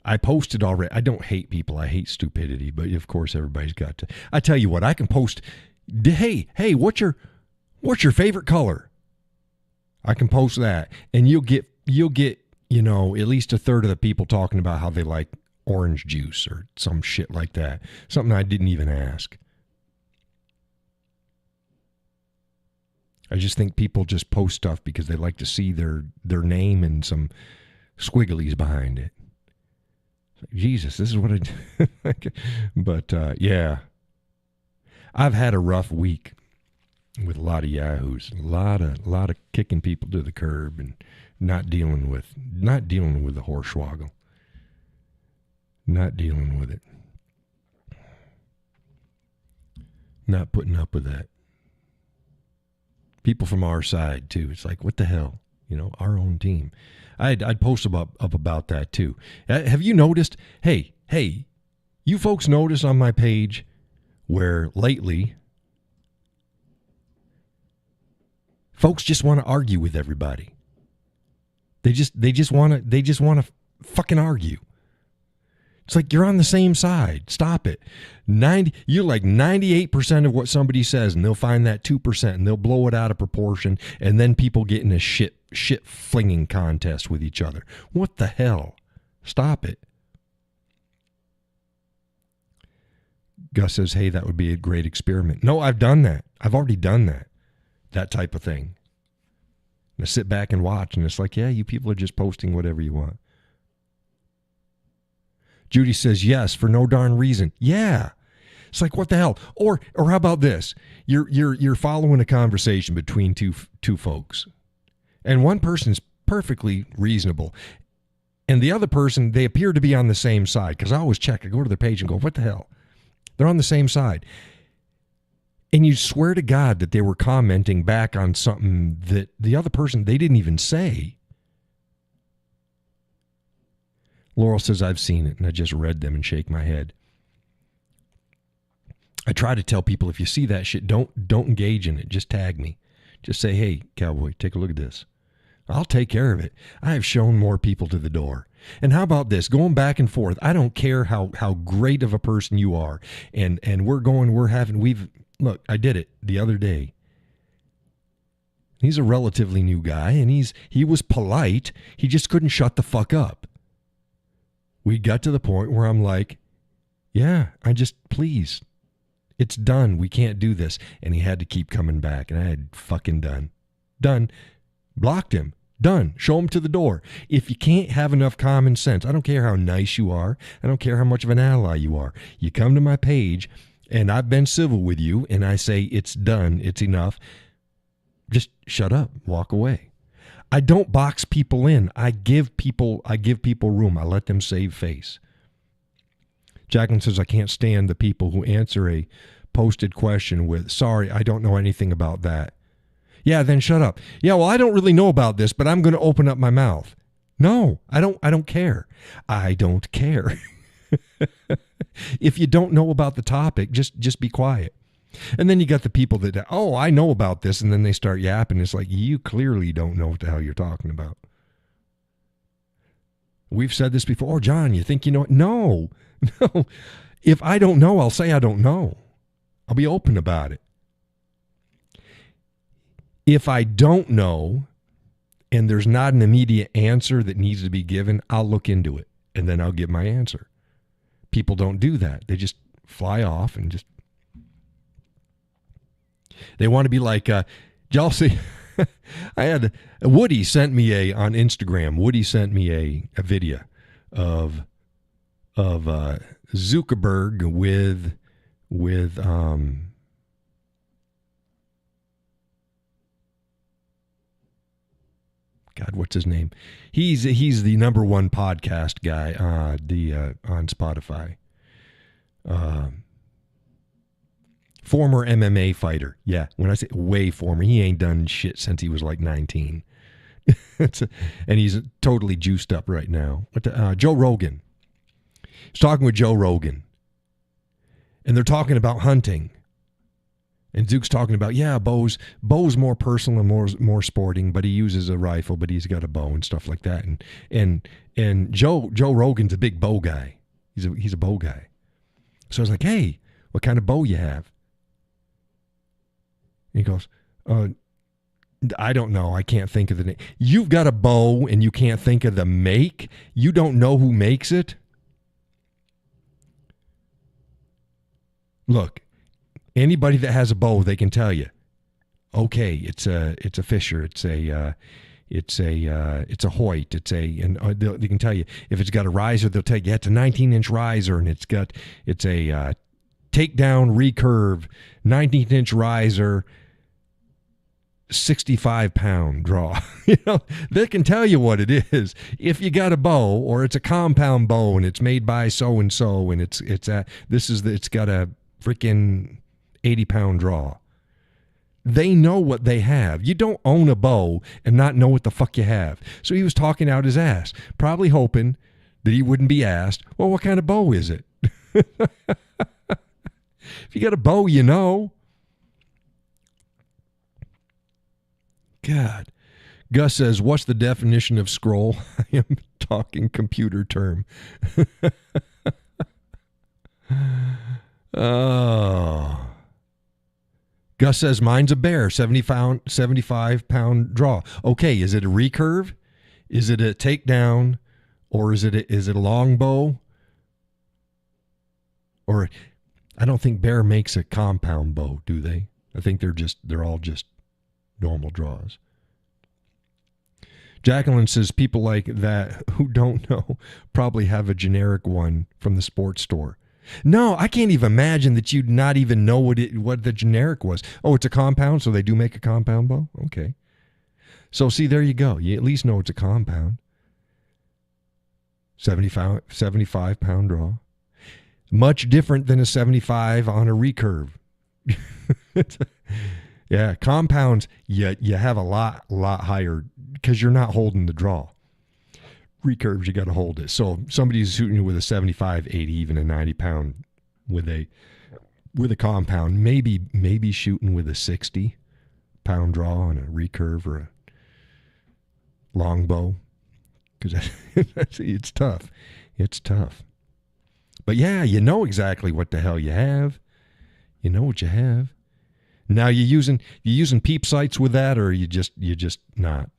I posted already. I don't hate people. I hate stupidity, but of course everybody's got to. I tell you what, I can post, hey, what's your favorite color? I can post that, and you'll get, at least a third of the people talking about how they like orange juice or some shit like that. Something I didn't even ask. I just think people just post stuff because they like to see their name and some squigglies behind it. Jesus, this is what I do. But, yeah. I've had a rough week with a lot of yahoos. A lot of kicking people to the curb and not dealing with the hornswoggle. Not dealing with it. Not putting up with that. People from our side, too. It's like, what the hell? Our own team. I'd post up about that, too. Have you noticed? Hey, you folks notice on my page where lately folks just want to argue with everybody. They just want to fucking argue. It's like you're on the same side. Stop it. You're like 98% of what somebody says, and they'll find that 2%, and they'll blow it out of proportion, and then people get in a shit flinging contest with each other. What the hell? Stop it. Gus says, hey, that would be a great experiment. No, I've done that. I've already done that. That type of thing. And I sit back and watch, and it's like, yeah, you people are just posting whatever you want. Judy says, yes, for no darn reason. Yeah. It's like, what the hell? Or how about this? You're following a conversation between two folks, and one person's perfectly reasonable, and the other person, they appear to be on the same side, because I always check. I go to their page and go, what the hell? They're on the same side. And you swear to God that they were commenting back on something that the other person, they didn't even say. Laurel says, I've seen it, and I just read them and shake my head. I try to tell people, if you see that shit, don't engage in it. Just tag me. Just say, hey, Cowboy, take a look at this. I'll take care of it. I have shown more people to the door. And how about this? Going back and forth. I don't care how great of a person you are. And look, I did it the other day. He's a relatively new guy, and he was polite. He just couldn't shut the fuck up. We got to the point where I'm like, yeah, please, it's done. We can't do this. And he had to keep coming back, and I had fucking done. Blocked him. Done. Show him to the door. If you can't have enough common sense, I don't care how nice you are. I don't care how much of an ally you are. You come to my page, and I've been civil with you, and I say, it's done. It's enough. Just shut up. Walk away. I don't box people in. I give people room. I let them save face. Jacqueline says, I can't stand the people who answer a posted question with, sorry, I don't know anything about that. Yeah, then shut up. Yeah, well, I don't really know about this, but I'm going to open up my mouth. No, I don't care. I don't care. If you don't know about the topic, just be quiet. And then you got the people that, oh, I know about this, and then they start yapping. It's like, you clearly don't know what the hell you're talking about. We've said this before. Oh, John, you think you know it? No. If I don't know, I'll say I don't know. I'll be open about it. If I don't know, and there's not an immediate answer that needs to be given, I'll look into it, and then I'll give my answer. People don't do that. They just fly off and just... They want to be like, y'all see, I had, Woody sent me on Instagram, Woody sent me a video of Zuckerberg with God, what's his name? He's the number one podcast guy on Spotify. Former MMA fighter. Yeah, when I say way former, he ain't done shit since he was like 19. And he's totally juiced up right now. Joe Rogan. He's talking with Joe Rogan. And they're talking about hunting. And Duke's talking about, yeah, Bo's more personal and more sporting, but he uses a rifle, but he's got a bow and stuff like that. And Joe Rogan's a big bow guy. He's a bow guy. So I was like, hey, what kind of bow you have? And he goes, I don't know. I can't think of the name. You've got a bow and you can't think of the make? You don't know who makes it? Look, anybody that has a bow, they can tell you. Okay, it's a Fisher. It's a Hoyt. They can tell you if it's got a riser. They'll tell you it's a 19-inch riser, and it's a takedown recurve 19-inch riser, 65-pound draw. They can tell you what it is. If you got a bow, or it's a compound bow, and it's made by so and so, and it's got a freaking 80-pound draw. They know what they have. You don't own a bow and not know what the fuck you have. So he was talking out his ass, probably hoping that he wouldn't be asked, well, what kind of bow is it? If you got a bow, you know. God. Gus says, what's the definition of scroll? I am talking computer term. Oh. Gus says, mine's a bear, 75-pound draw. Okay, is it a recurve? Is it a takedown? Or is it a long bow? Or I don't think Bear makes a compound bow, do they? I think they're all just normal draws. Jacqueline says, people like that who don't know probably have a generic one from the sports store. No, I can't even imagine that you'd not even know what the generic was. Oh, it's a compound, so they do make a compound bow? Okay. So, see, there you go. You at least know it's a compound. 75-pound draw. Much different than a 75 on a recurve. Yeah, compounds, you have a lot higher because you're not holding the draw. Recurves, you got to hold it. So somebody's shooting with a 75, 80, even a 90-pound with a compound, maybe shooting with a 60-pound draw on a recurve or a longbow, because it's tough. It's tough. But yeah, you know exactly what the hell you have. You know what you have. Now you using peep sights with that, or you just not?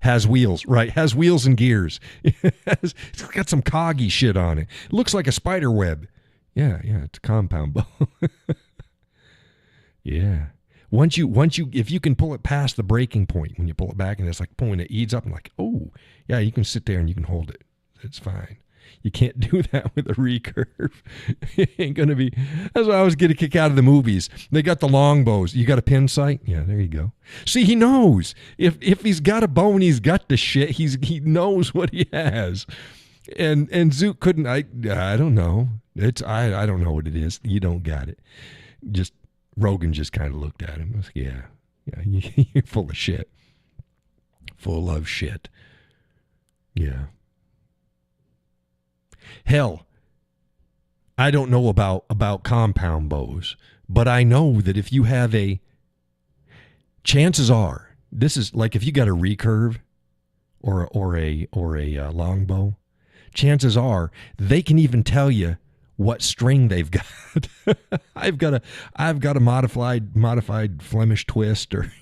Has wheels, right? Has wheels and gears. It's got some coggy shit on it. It looks like a spider web. Yeah, it's a compound bow. Yeah. Once you, if you can pull it past the breaking point, when you pull it back and it's like pulling it eads up and like, oh, yeah, you can sit there and you can hold it. It's fine. You can't do that with a recurve. It ain't going to be. That's why I always get a kick out of the movies. They got the long bows. You got a pin sight? Yeah, there you go. See, he knows. If he's got a bow and he's got the shit, he knows what he has. And Zook couldn't. I don't know. I don't know what it is. You don't got it. Just Rogan just kind of looked at him. Was, yeah, you're full of shit. Full of shit. Yeah. Hell, I don't know about compound bows, but I know that if you have chances are, this is like if you got a recurve or a longbow, chances are they can even tell you what string they've got. I've got a modified Flemish twist, or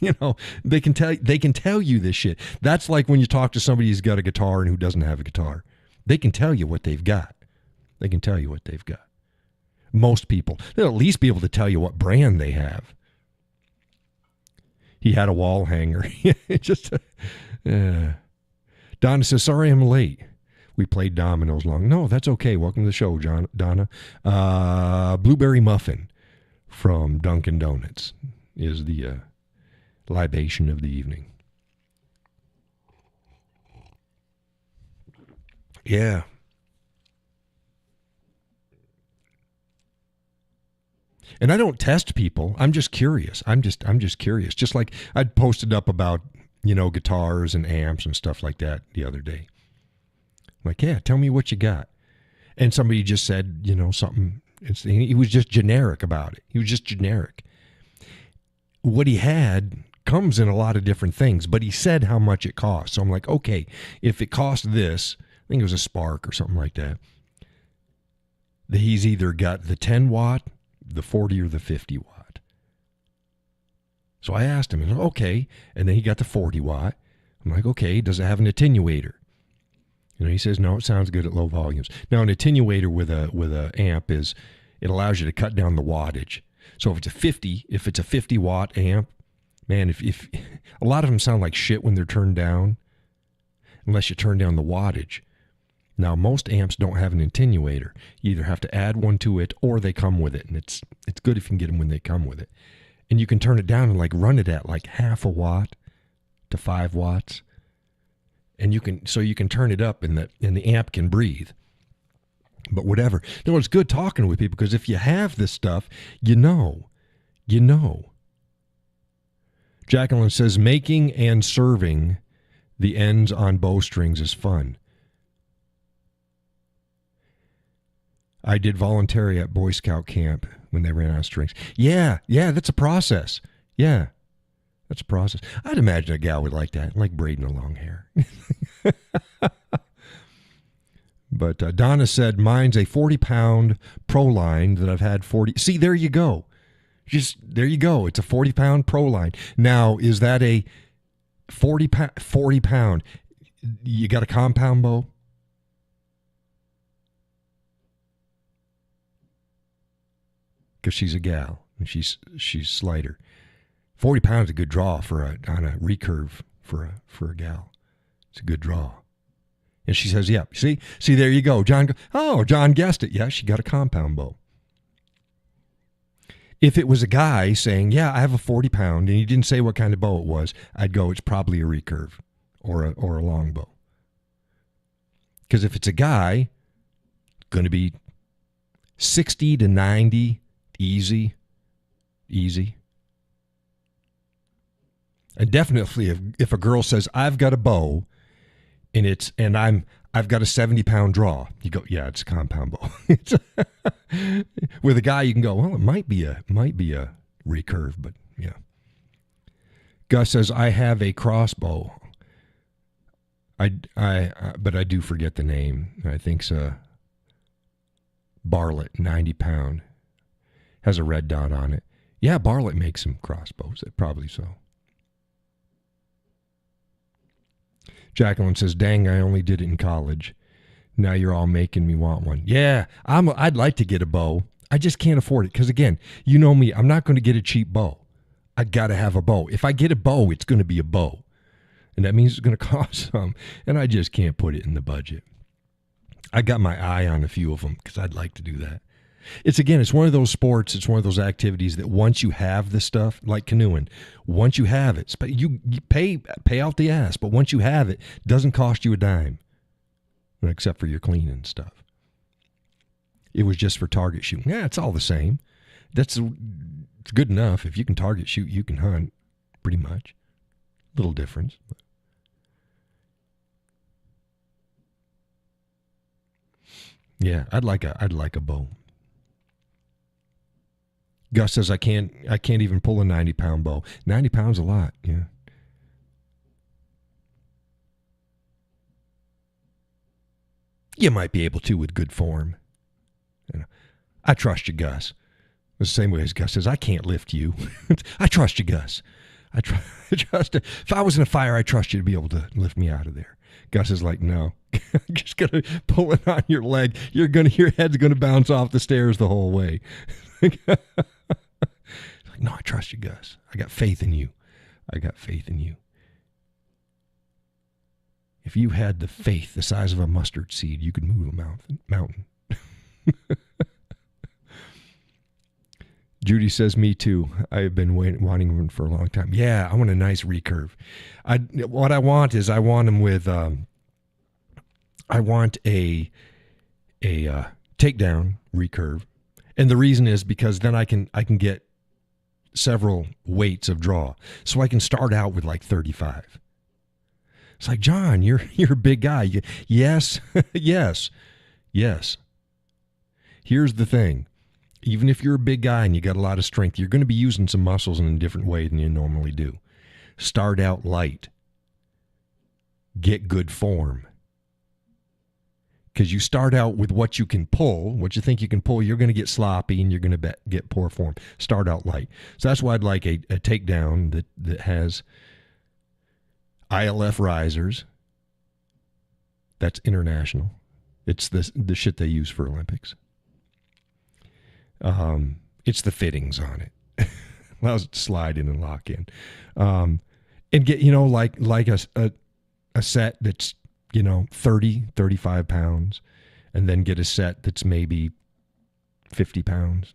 they can tell you this shit. That's like when you talk to somebody who's got a guitar and who doesn't have a guitar. They can tell you what they've got. They can tell you what they've got. Most people, they'll at least be able to tell you what brand they have. He had a wall hanger. Donna says, sorry I'm late. We played dominoes long. No, that's okay. Welcome to the show, Donna. Blueberry muffin from Dunkin' Donuts is the libation of the evening. Yeah. And I don't test people. I'm just curious. I'm just curious. Just like I'd posted up about, guitars and amps and stuff like that the other day. Like, yeah, tell me what you got. And somebody just said, something. He was just generic about it. He was just generic. what he had comes in a lot of different things, but he said how much it cost. So I'm like, okay, if it cost this, I think it was a Spark or something like that, he's either got the 10 watt, the 40 or the 50 watt. So I asked him, okay, and then he got the 40 watt. I'm like, okay, does it have an attenuator? He says, no, it sounds good at low volumes. Now, an attenuator with a amp is, it allows you to cut down the wattage. So if it's a 50 watt amp, man, if a lot of them sound like shit when they're turned down, unless you turn down the wattage. Now, most amps don't have an attenuator. You either have to add one to it or they come with it, and it's good if you can get them when they come with it. And you can turn it down and like run it at like half a watt to 5 watts. And you can turn it up and the amp can breathe. But whatever. No, it's good talking with people because if you have this stuff, you know. Jacqueline says, making and serving the ends on bowstrings is fun. I did voluntary at Boy Scout camp when they ran out of strings. Yeah, that's a process. Yeah, that's a process. I'd imagine a gal would like that, like braiding a long hair. But Donna said, mine's a 40-pound Proline that I've had 40. See, there you go. There you go. It's a 40-pound Proline. Now, is that a 40 pound? You got a compound bow? Because she's a gal and she's slighter. 40 pounds is a good draw on a recurve for a gal. It's a good draw. And she says, yeah, see, there you go. John guessed it. Yeah, she got a compound bow. If it was a guy saying, yeah, I have a 40 pound, and he didn't say what kind of bow it was, I'd go, it's probably a recurve or a long bow. Because if it's a guy, going to be 60 to 90, easy. And definitely if a girl says, I've got a bow, and I've got a 70-pound draw, you go, yeah, it's a compound bow. With a guy, you can go, well, it might be a recurve, but yeah. Gus says, I have a crossbow. But I do forget the name. I think it's a Bartlett, 90-pound. Has a red dot on it. Yeah, Bartlett makes some crossbows. Probably so. Jacqueline says, dang, I only did it in college. Now you're all making me want one. Yeah, I'd like to get a bow. I just can't afford it. Because again, you know me, I'm not going to get a cheap bow. I got to have a bow. If I get a bow, it's going to be a bow. And that means it's going to cost some. And I just can't put it in the budget. I got my eye on a few of them because I'd like to do that. It's one of those sports, it's one of those activities that once you have the stuff, like canoeing, once you have it, you pay out the ass, but once you have it, it doesn't cost you a dime, except for your cleaning stuff. It was just for target shooting. Yeah, it's all the same. It's good enough. If you can target shoot, you can hunt, pretty much. Little difference. But. Yeah, I'd like a bow. Gus says, I can't even pull a 90-pound bow. 90 pounds a lot, yeah. You might be able to with good form. I trust you, Gus. The same way as Gus says, I can't lift you. I trust you, Gus. I trust it. If I was in a fire, I trust you to be able to lift me out of there. Gus is like, no. I'm just going to pull it on your leg. Your head's going to bounce off the stairs the whole way. Like, no, I trust you, Gus. I got faith in you. If you had the faith the size of a mustard seed, you could move a mountain. Judy says, me too. I've been wanting one for a long time. Yeah, I want a nice recurve. What I want them with, I want a takedown recurve. And the reason is because then I can get several weights of draw. So I can start out with like 35. It's like, John, you're a big guy. Yes. Here's the thing. Even if you're a big guy and you got a lot of strength, you're going to be using some muscles in a different way than you normally do. Start out light. Get good form. Because you start out with what you can pull, what you think you can pull, you're going to get sloppy and you're going to get poor form. Start out light. So that's why I'd like a takedown that has ILF risers. That's international. It's the shit they use for Olympics. It's the fittings on it. Allows it to slide in and lock in. And get, like a set that's, 30, 35 pounds, and then get a set that's maybe 50 pounds.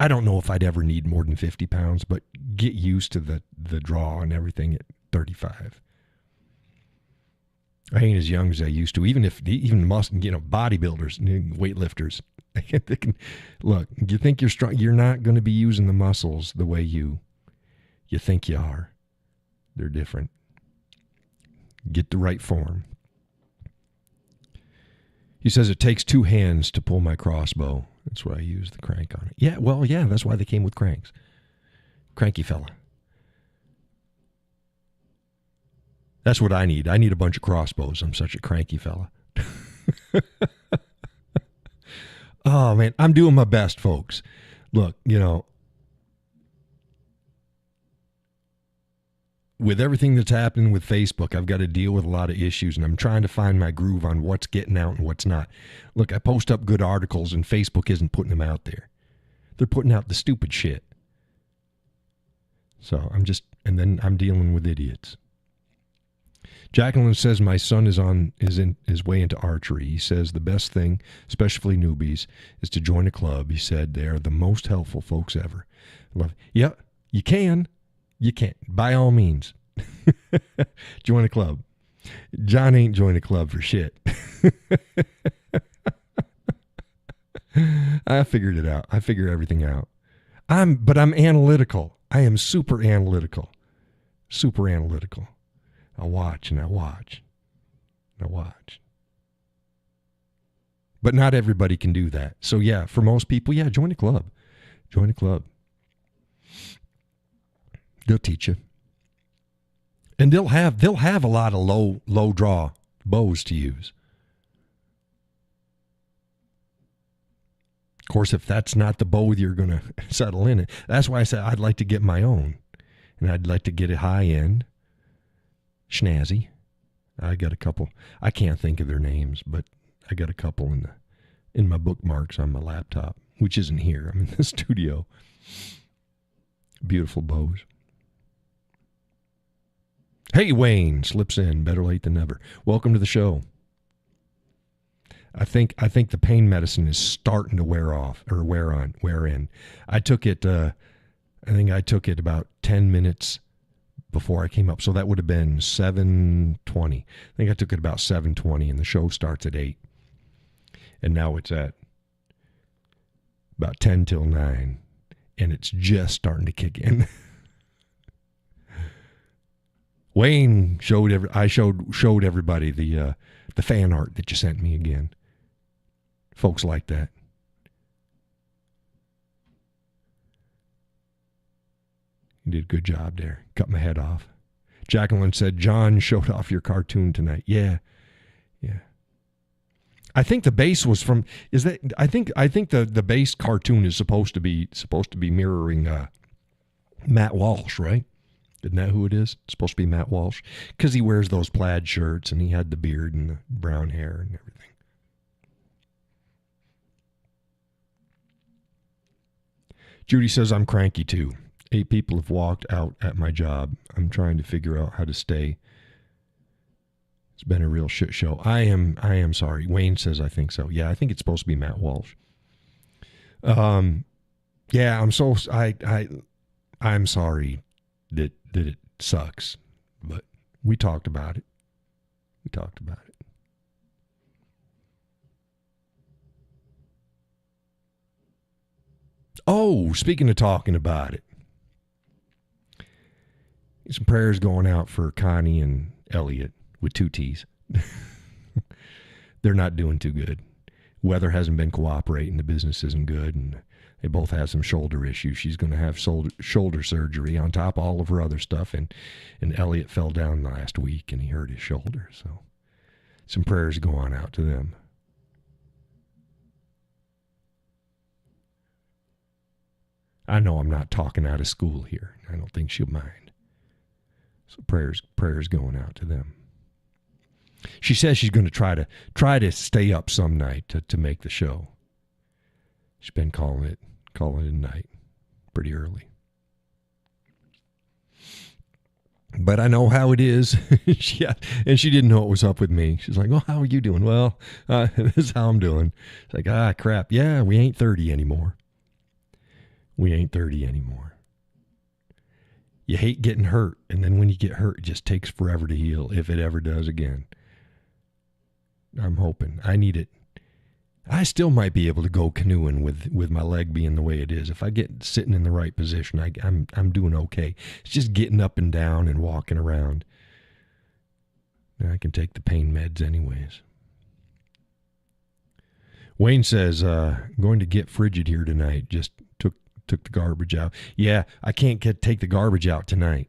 I don't know if I'd ever need more than 50 pounds, but get used to the draw and everything at 35. I ain't as young as I used to. Even bodybuilders, weightlifters, they can look. You think you're strong? You're not going to be using the muscles the way you think you are. They're different. Get the right form. He says it takes 2 hands to pull my crossbow. That's why I use the crank on it. Yeah, well, yeah, that's why they came with cranks. Cranky fella. That's what I need. I need a bunch of crossbows. I'm such a cranky fella. Oh, man, I'm doing my best, folks. Look, with everything that's happening with Facebook, I've got to deal with a lot of issues, and I'm trying to find my groove on what's getting out and what's not. Look, I post up good articles, and Facebook isn't putting them out there. They're putting out the stupid shit. So and then I'm dealing with idiots. Jacqueline says my son is in his way into archery. He says the best thing, especially newbies, is to join a club. He said they are the most helpful folks ever. Love. Yep, you can. You can't. By all means. Join a club. John ain't joined a club for shit. I figured it out. I figure everything out. But I'm analytical. I am super analytical. Super analytical. I watch and I watch. And I watch. But not everybody can do that. So yeah, for most people, yeah, join a club. Join a club. They'll teach you. And they'll have a lot of low draw bows to use. Of course, if that's not the bow you're going to settle in it, that's why I said I'd like to get my own. And I'd like to get it high end, snazzy. I got a couple. I can't think of their names, but I got a couple in my bookmarks on my laptop, which isn't here. I'm in the studio. Beautiful bows. Hey, Wayne slips in. Better late than never. Welcome to the show. I think the pain medicine is starting to wear in. I took it. I think I took it about 10 minutes before I came up, so that would have been 7:20. I think I took it about 7:20, and the show starts at 8, and now it's at about 10 till 9, and it's just starting to kick in. Wayne showed everybody the fan art that you sent me again. Folks like that. You did a good job there. Cut my head off. Jacqueline said, John showed off your cartoon tonight. Yeah. I think the base was from. I think the base cartoon is supposed to be mirroring Matt Walsh, right? Isn't that who it is? It's supposed to be Matt Walsh because he wears those plaid shirts and he had the beard and the brown hair and everything. Judy says, I'm cranky too. 8 people have walked out at my job. I'm trying to figure out how to stay. It's been a real shit show. I am sorry. Wayne says, I think so. Yeah, I think it's supposed to be Matt Walsh. Yeah, I'm sorry that it sucks, but we talked about it. Oh, speaking of talking about it, some prayers going out for Connie and Elliot with 2 T's. They're not doing too good. Weather hasn't been cooperating. The business isn't good, and They both have some shoulder issues. She's going to have shoulder surgery on top of all of her other stuff. And Elliot fell down last week and he hurt his shoulder. So some prayers go on out to them. I know I'm not talking out of school here. I don't think she'll mind. So prayers going out to them. She says she's going to try to stay up some night to make the show. She's been calling it night pretty early. But I know how it is. And she didn't know what was up with me. She's like, well, how are you doing? Well, this is how I'm doing. It's like, crap. Yeah, we ain't 30 anymore. We ain't 30 anymore. You hate getting hurt. And then when you get hurt, it just takes forever to heal, if it ever does again. I'm hoping. I need it. I still might be able to go canoeing with my leg being the way it is. If I get sitting in the right position, I'm doing okay. It's just getting up and down and walking around. I can take the pain meds anyways. Wayne says, going to get frigid here tonight. Just took the garbage out. Yeah, I can't take the garbage out tonight.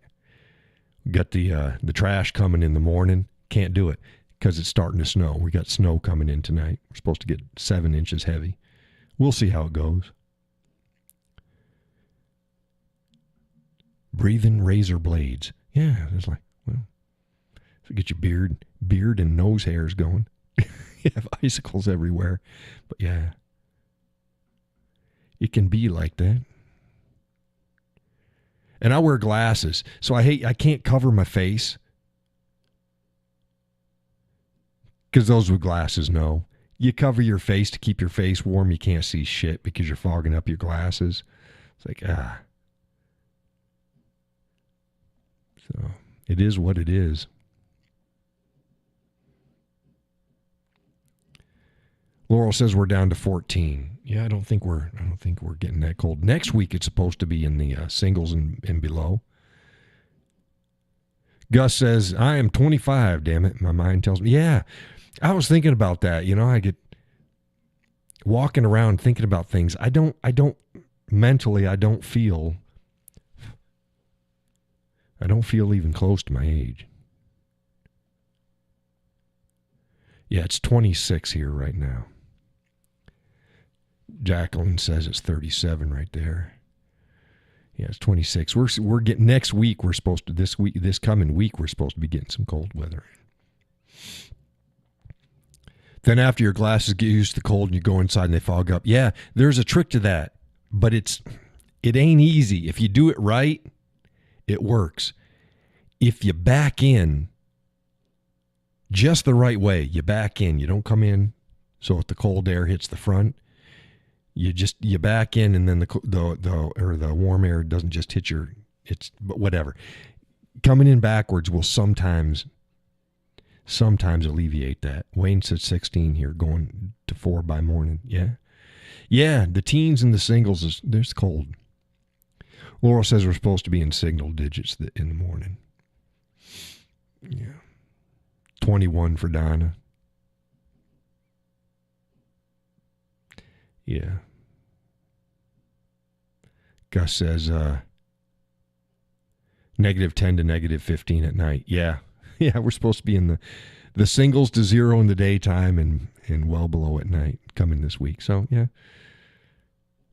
Got the trash coming in the morning. Can't do it. Because it's starting to snow. We got snow coming in tonight. We're supposed to get 7 inches heavy. We'll see how it goes. Breathing razor blades. Yeah, it's like, well, so get your beard and nose hairs going. You have icicles everywhere. But yeah, it can be like that. And I wear glasses, so I can't cover my face. Because those with glasses know. You cover your face to keep your face warm. You can't see shit because you're fogging up your glasses. It's like, So, it is what it is. Laurel says we're down to 14. Yeah, I don't think we're getting that cold. Next week it's supposed to be in the singles and below. Gus says, I am 25, damn it. My mind tells me, yeah. I was thinking about that. You know, I get walking around thinking about things. I don't mentally, I don't feel even close to my age. Yeah, it's 26 here right now. Jacqueline says it's 37 right there. Yeah, it's 26. We're getting next week. We're supposed to this coming week. We're supposed to be getting some cold weather. Then after your glasses get used to the cold and you go inside and they fog up. Yeah, there's a trick to that, but it ain't easy. If you do it right, it works. If you back in just the right way, you back in. You don't come in so if the cold air hits the front. You back in and then the warm air doesn't just hit but whatever. Coming in backwards will sometimes alleviate that. Wayne said 16 here, going to 4 by morning. Yeah, the teens and the singles there's cold. Laurel says we're supposed to be in single digits in the morning. Yeah, 21 for Donna. Yeah. Gus says -10 to -15 at night. Yeah, we're supposed to be in the singles to 0 in the daytime and well below at night coming this week. So, yeah,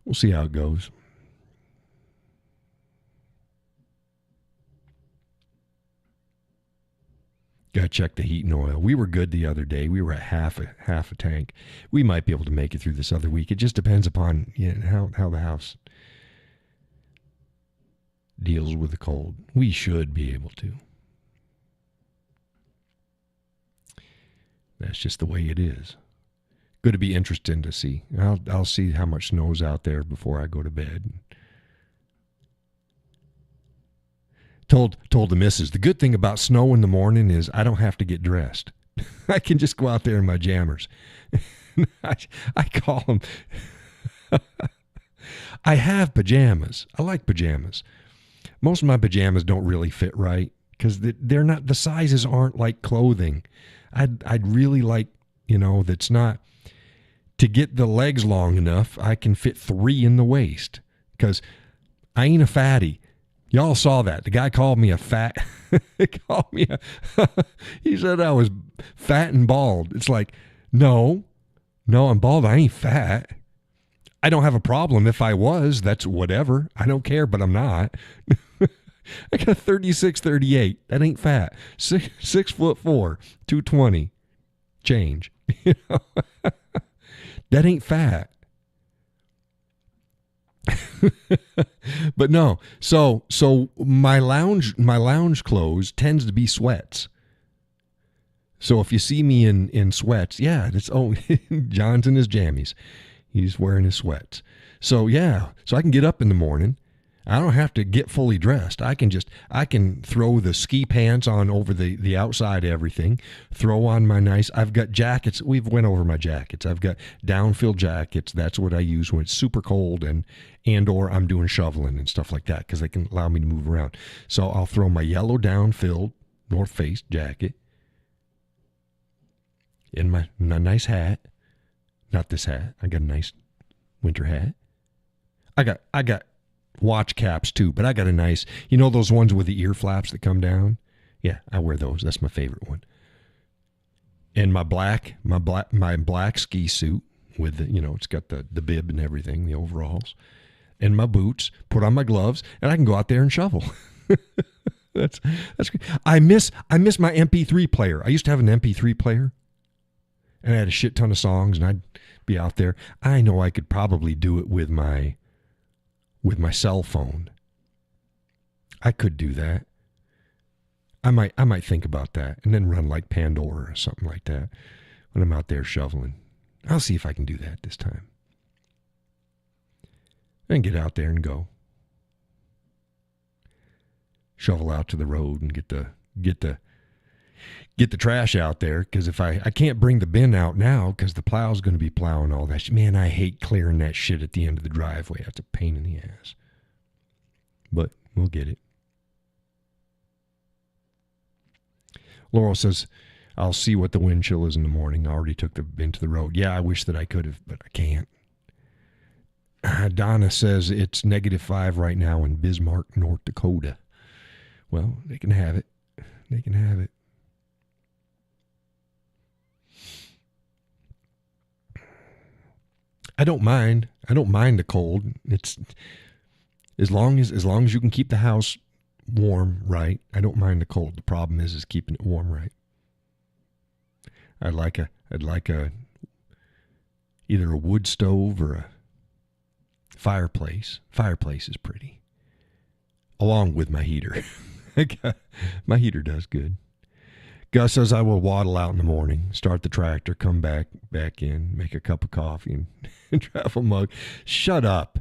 we'll see how it goes. Got to check the heat and oil. We were good the other day. We were at half a tank. We might be able to make it through this other week. It just depends upon how the house deals with the cold. We should be able to. That's just the way it is. Going to be interesting to see. I'll see how much snow's out there before I go to bed. Told the missus, the good thing about snow in the morning is I don't have to get dressed. I can just go out there in my jammers. I call them. I have pajamas. I like pajamas. Most of my pajamas don't really fit right because they're not, the sizes aren't like clothing. I'd really like, that's not to get the legs long enough, I can fit 3 in the waist because I ain't a fatty. Y'all saw that. The guy called me a fat. He said I was fat and bald. It's like, no, I'm bald. I ain't fat. I don't have a problem if I was. That's whatever. I don't care, but I'm not. I got 36, 38. That ain't fat. 6'4", 220. Change. That ain't fat. But no. So my lounge clothes tends to be sweats. So if you see me in sweats, yeah, it's John's in his jammies. He's wearing his sweats. So yeah, so I can get up in the morning. I don't have to get fully dressed. I can throw the ski pants on over the outside of everything, throw on I've got jackets. We've went over my jackets. I've got down-filled jackets. That's what I use when it's super cold and or I'm doing shoveling and stuff like that because they can allow me to move around. So I'll throw my yellow down-filled North Face jacket in my nice hat. Not this hat. I got a nice winter hat. I got watch caps too, but I got a nice, those ones with the ear flaps that come down? Yeah, I wear those. That's my favorite one. And my black ski suit with it's got the bib and everything, the overalls, and my boots, put on my gloves, and I can go out there and shovel. That's great. I miss my MP3 player. I used to have an MP3 player, and I had a shit ton of songs, and I'd be out there. I know I could probably do it with my cell phone. I could do that. I might think about that and then run like Pandora or something like that when I'm out there shoveling. I'll see if I can do that this time. And get out there and go. Shovel out to the road and get the trash out there, because if I can't bring the bin out now because the plow's going to be plowing all that shit. Man, I hate clearing that shit at the end of the driveway. That's a pain in the ass. But we'll get it. Laurel says, I'll see what the wind chill is in the morning. I already took the bin to the road. Yeah, I wish that I could have, but I can't. Donna says it's -5 right now in Bismarck, North Dakota. Well, they can have it. They can have it. I don't mind. I don't mind the cold. It's as long as you can keep the house warm, right? I don't mind the cold. The problem is keeping it warm, right? I'd like either a wood stove or a fireplace. Fireplace is pretty. Along with my heater. My heater does good. Gus says I will waddle out in the morning, start the tractor, come back in, make a cup of coffee and travel mug. Shut up,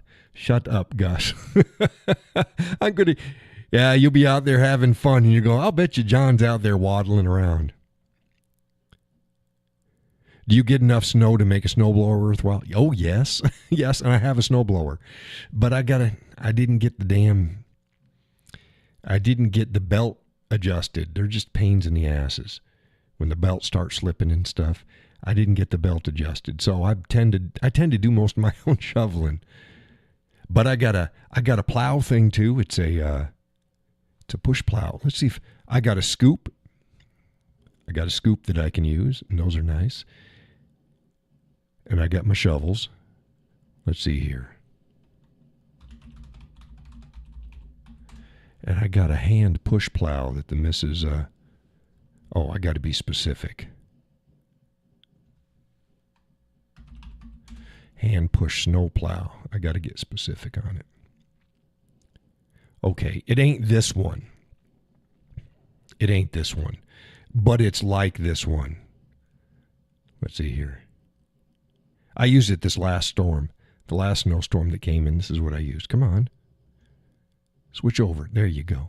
Gus. You'll be out there having fun, and you go, I'll bet you John's out there waddling around. Do you get enough snow to make a snowblower worthwhile? Oh, yes. Yes, and I have a snowblower. But I didn't get the belt adjusted. They're just pains in the asses when the belt starts slipping and stuff. I didn't get the belt adjusted, so I tend to do most of my own shoveling. But I got a plow thing too. It's a push plow. Let's see if I got a scoop. I got a scoop that I can use, and those are nice. And I got my shovels. Let's see here. And I got a hand push plow that the missus, I got to be specific. Hand push snow plow. I got to get specific on it. Okay, it ain't this one. But it's like this one. Let's see here. I used it this last storm. The last snowstorm that came in, this is what I used. Come on. Switch over. There you go.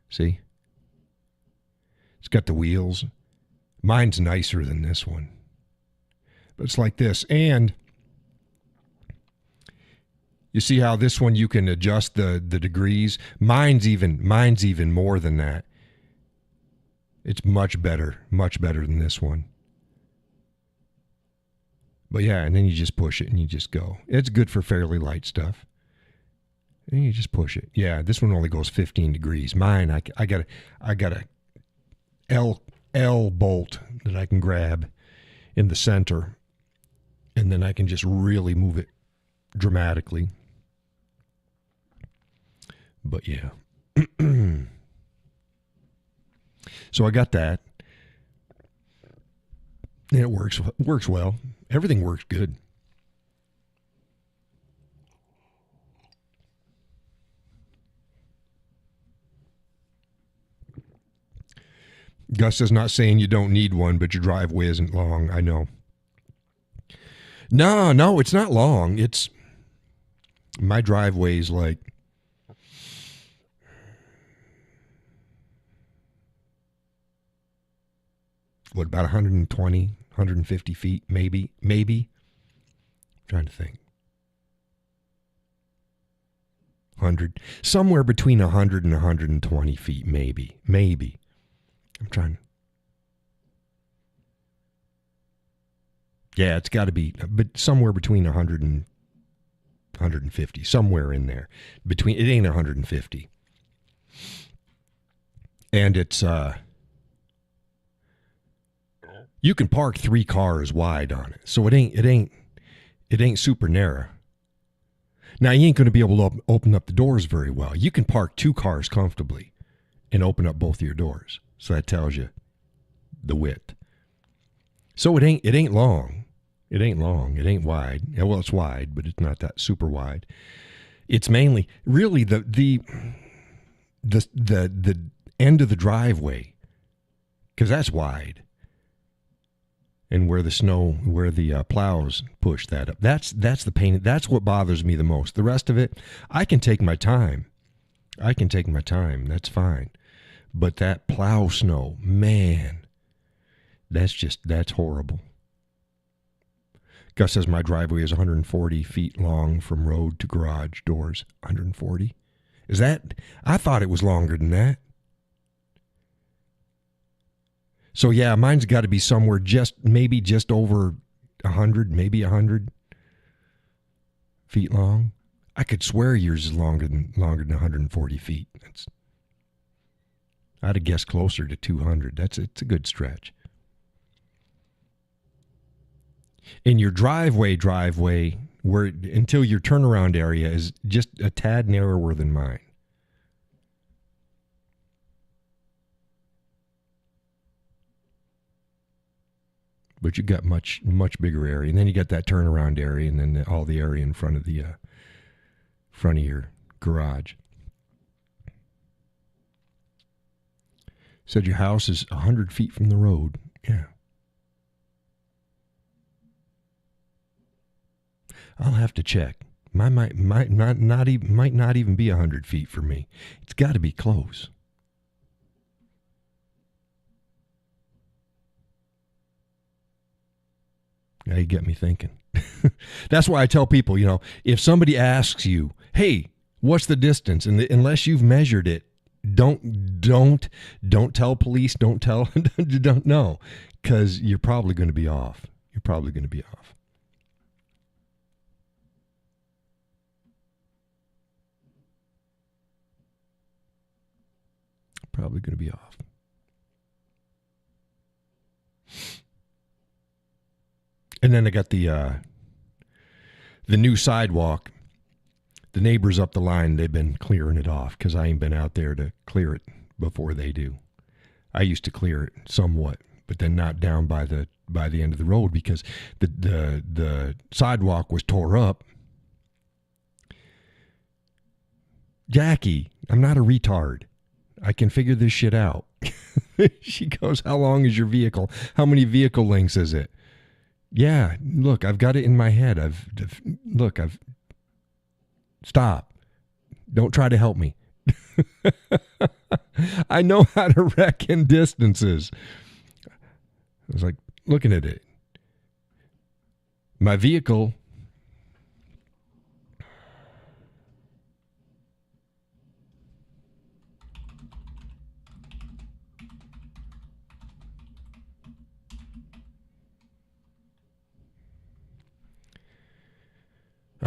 See? It's got the wheels. Mine's nicer than this one. But it's like this. And you see how this one you can adjust the degrees? Mine's even more than that. It's much better than this one. But yeah, and then you just push it and you just go. It's good for fairly light stuff. And you just push it. Yeah, this one only goes 15 degrees. Mine, I got a L bolt that I can grab in the center, and then I can just really move it dramatically. But yeah. So I got that. And it works well. Everything works good. Gus is not saying you don't need one, but your driveway isn't long. I know. No, it's not long. It's my driveway's like what, about 120, 150 feet, maybe. I'm trying to think. 100, somewhere between 100 and 120 feet, maybe. I'm trying. Yeah, it's got to be, but somewhere between 100 and 150, somewhere in there. Between, it ain't 150. And it's you can park 3 cars wide on it. So it ain't super narrow. Now you ain't going to be able to open up the doors very well. You can park 2 cars comfortably and open up both of your doors. So that tells you the width. So it ain't long. It ain't long. It ain't wide. Yeah, well, it's wide, but it's not that super wide. It's mainly really the end of the driveway, because that's wide, and where the plows push that up. That's the pain. That's what bothers me the most. The rest of it, I can take my time. That's fine. But that plow snow, man, that's horrible. Gus says my driveway is 140 feet long from road to garage doors. 140? Is that? I thought it was longer than that. So yeah, mine's got to be somewhere just over 100, maybe 100 feet long. I could swear yours is longer than 140 feet. I'd have guessed closer to 200. It's a good stretch. In your driveway, where until your turnaround area is just a tad narrower than mine. But you got much bigger area, and then you got that turnaround area, and then all the area in front of your garage. Said your house is 100 feet from the road. Yeah. I'll have to check. Mine might not even be 100 feet from me. It's got to be close. Now you get me thinking. That's why I tell people, if somebody asks you, "Hey, what's the distance?" and unless you've measured it, don't tell police. Don't know, because you're probably going to be off. Probably going to be off. And then I got the new sidewalk. The neighbors up the line, they've been clearing it off because I ain't been out there to clear it before they do. I used to clear it somewhat, but then not down by the end of the road because the sidewalk was tore up. Jackie, I'm not a retard. I can figure this shit out. She goes, "How long is your vehicle? How many vehicle lengths is it?" Yeah, look, I've got it in my head. Stop. Don't try to help me. I know how to reckon distances. I was like looking at it. My vehicle.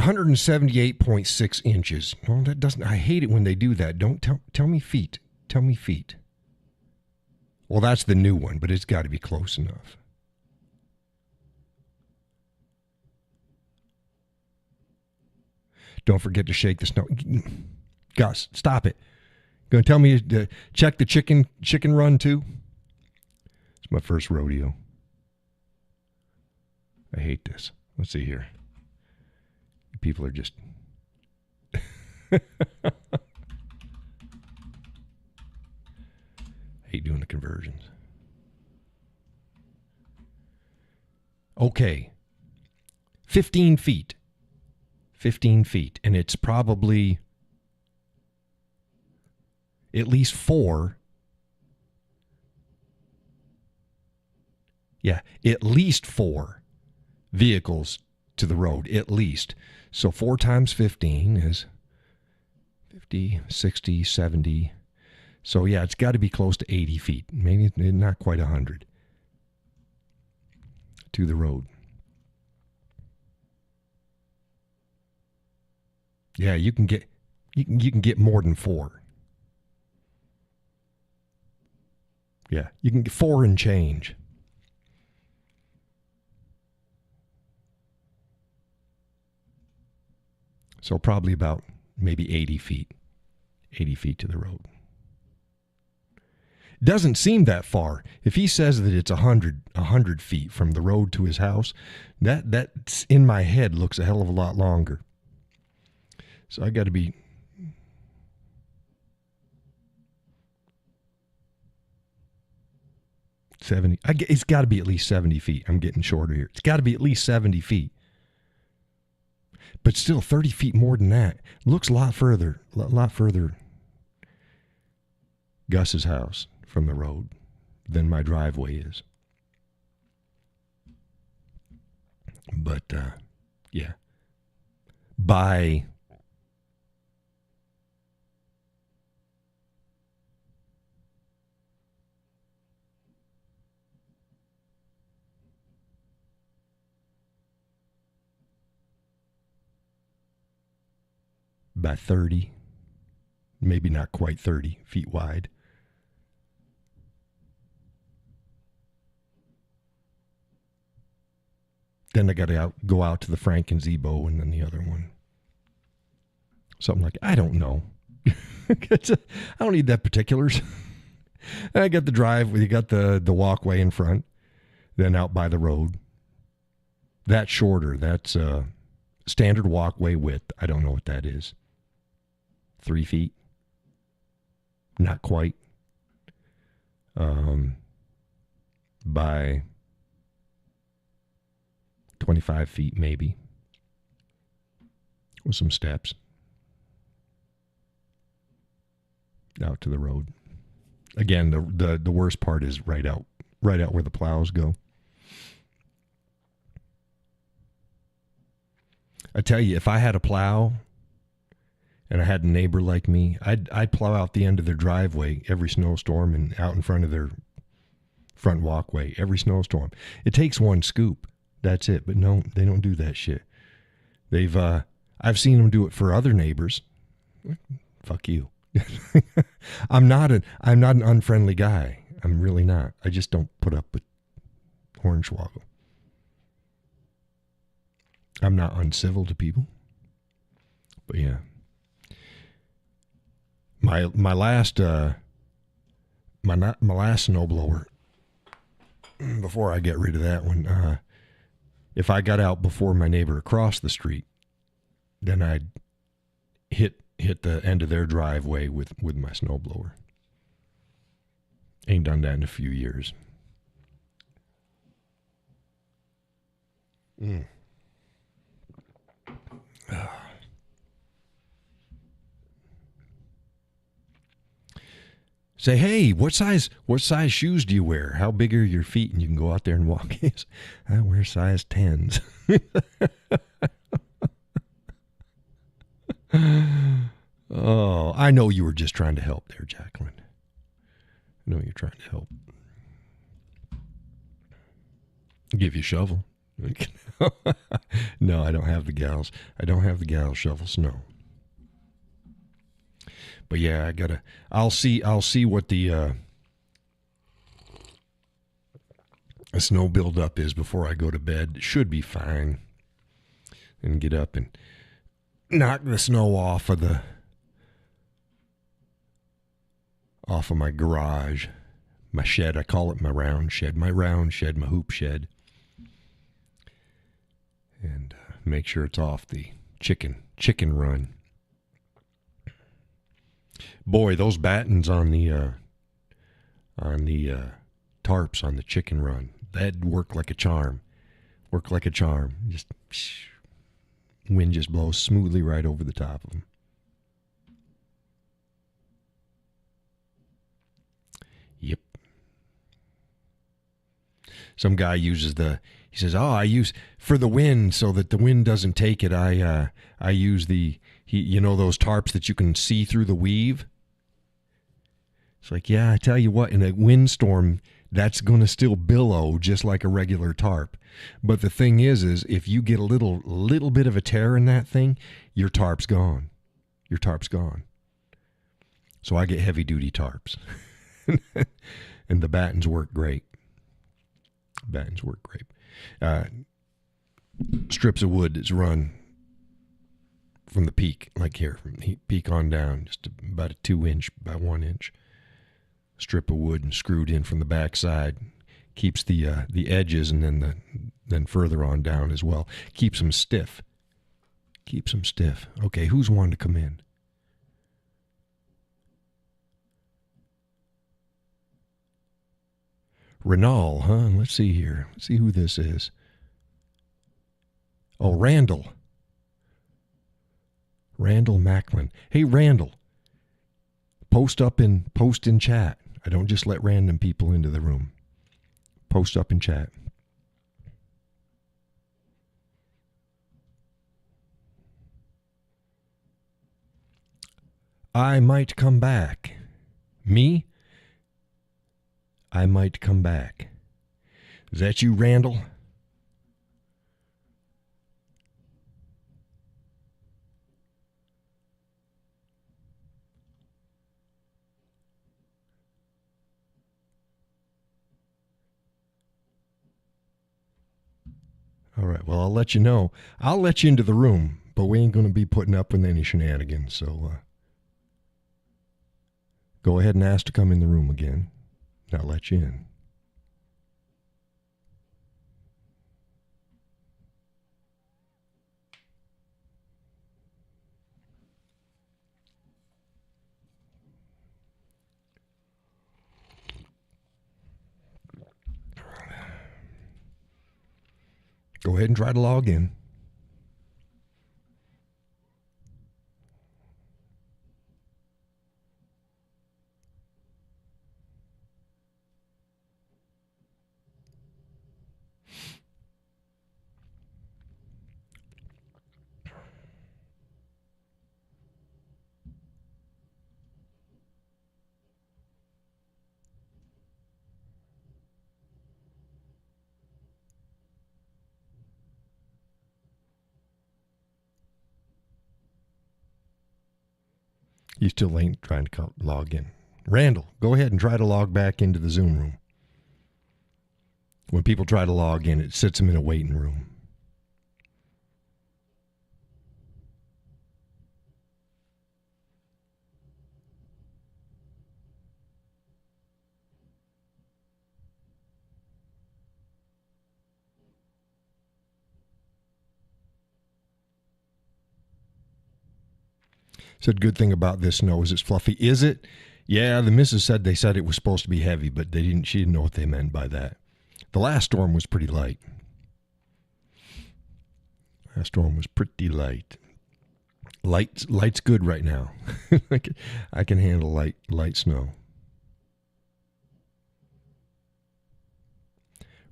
178.6 inches. Well, that doesn't, I hate it when they do that. Don't tell me feet. Tell me feet. Well, that's the new one, but it's got to be close enough. Don't forget to shake the snow. Gus, stop it. Going to tell me to check the chicken run too? It's my first rodeo. I hate this. Let's see here. People are just... I hate doing the conversions. Okay. 15 feet. 15 feet. And it's probably at least 4. Yeah, at least 4 vehicles to the road, at least. So 4 times 15 is 50, 60, 70. So yeah, it's got to be close to 80 feet. Maybe not quite 100 to the road. Yeah, you can get more than 4. Yeah, you can get 4 and change. So probably about maybe 80 feet. 80 feet to the road. Doesn't seem that far. If he says that it's 100 feet from the road to his house, that's in my head looks a hell of a lot longer. So I got to be 70. It's got to be at least 70 feet. I'm getting shorter here. It's got to be at least 70 feet. But still 30 feet more than that. Looks a lot further. Gus's house from the road than my driveway is. But, yeah. By by 30, maybe not quite 30 feet wide. Then I got to go out to the Frank and Zebo and then the other one. Something like, I don't know. I don't need that particulars. I got the drive, you got the walkway in front, then out by the road. That's shorter. That's standard walkway width. I don't know what that is. 3 feet? Not quite. By 25 feet maybe. With some steps. Out to the road. Again, the worst part is right out where the plows go. I tell you, if I had a plow and I had a neighbor like me, I'd plow out the end of their driveway every snowstorm and out in front of their front walkway every snowstorm. It takes one scoop. That's it. But no, they don't do that shit. I've seen them do it for other neighbors. Fuck you. I'm not an unfriendly guy. I'm really not. I just don't put up with hornswoggle. I'm not uncivil to people. But yeah. My last snowblower, before I get rid of that one, if I got out before my neighbor across the street, then I'd hit the end of their driveway with my snowblower. Ain't done that in a few years. Say, hey, what size shoes do you wear? How big are your feet? And you can go out there and walk. I wear size 10s. Oh, I know you were just trying to help there, Jacqueline. I know you're trying to help. Give you a shovel. No, I don't have the gals. I don't have the gals shovel snow. But yeah, I'll see what the snow buildup is before I go to bed. It should be fine. And get up and knock the snow off of my garage. My shed, I call it my round shed, my hoop shed. And make sure it's off the chicken run. Boy, those battens on the tarps on the chicken run, that worked like a charm. Just wind just blows smoothly right over the top of them. Yep. Some guy uses he says, I use for the wind so that the wind doesn't take it. I use those tarps that you can see through the weave. It's like, yeah, I tell you what, in a windstorm, that's going to still billow just like a regular tarp. But the thing is if you get a little bit of a tear in that thing, your tarp's gone. So I get heavy duty tarps. And the battens work great. Strips of wood that's run from the peak, like here, from the peak on down, just about a 2 inch by 1 inch strip of wood and screwed in from the back side. Keeps the edges and then further on down as well. Keeps them stiff. Okay, who's wanting to come in? Renal, huh? Let's see here. Let's see who this is. Oh, Randall. Randall Macklin. Hey, Randall. Post in chat. I don't just let random people into the room. Post up in chat. I might come back. Me? I might come back. Is that you, Randall? All right, well, I'll let you know. I'll let you into the room, but we ain't going to be putting up with any shenanigans, so go ahead and ask to come in the room again. I'll let you in. Go ahead and try to log in. You still ain't trying to log in. Randall, go ahead and try to log back into the Zoom room. When people try to log in, it sits them in a waiting room. Said good thing about this snow is it's fluffy. Is it? Yeah, the missus said they said it was supposed to be heavy, but she didn't know what they meant by that. The last storm was pretty light. Light's good right now. I can handle light snow.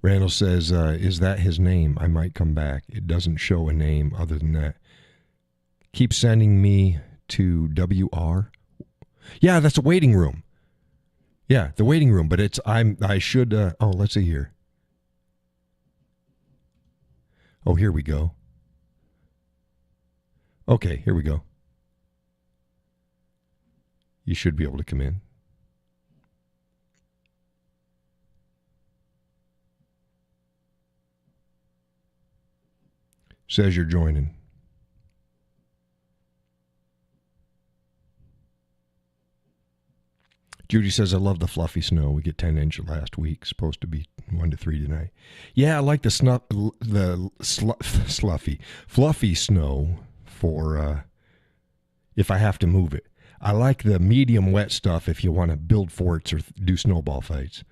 Randall says, is that his name? I might come back. It doesn't show a name other than that. Keep sending me to WR. Yeah, that's a waiting room. Yeah, the waiting room, but I should let's see here. Oh, here we go. Okay, here we go. You should be able to come in. Says you're joining. Judy says, I love the fluffy snow. We get 10 inch last week. Supposed to be 1 to 3 tonight. Yeah, I like the fluffy snow for if I have to move it. I like the medium wet stuff if you want to build forts or do snowball fights.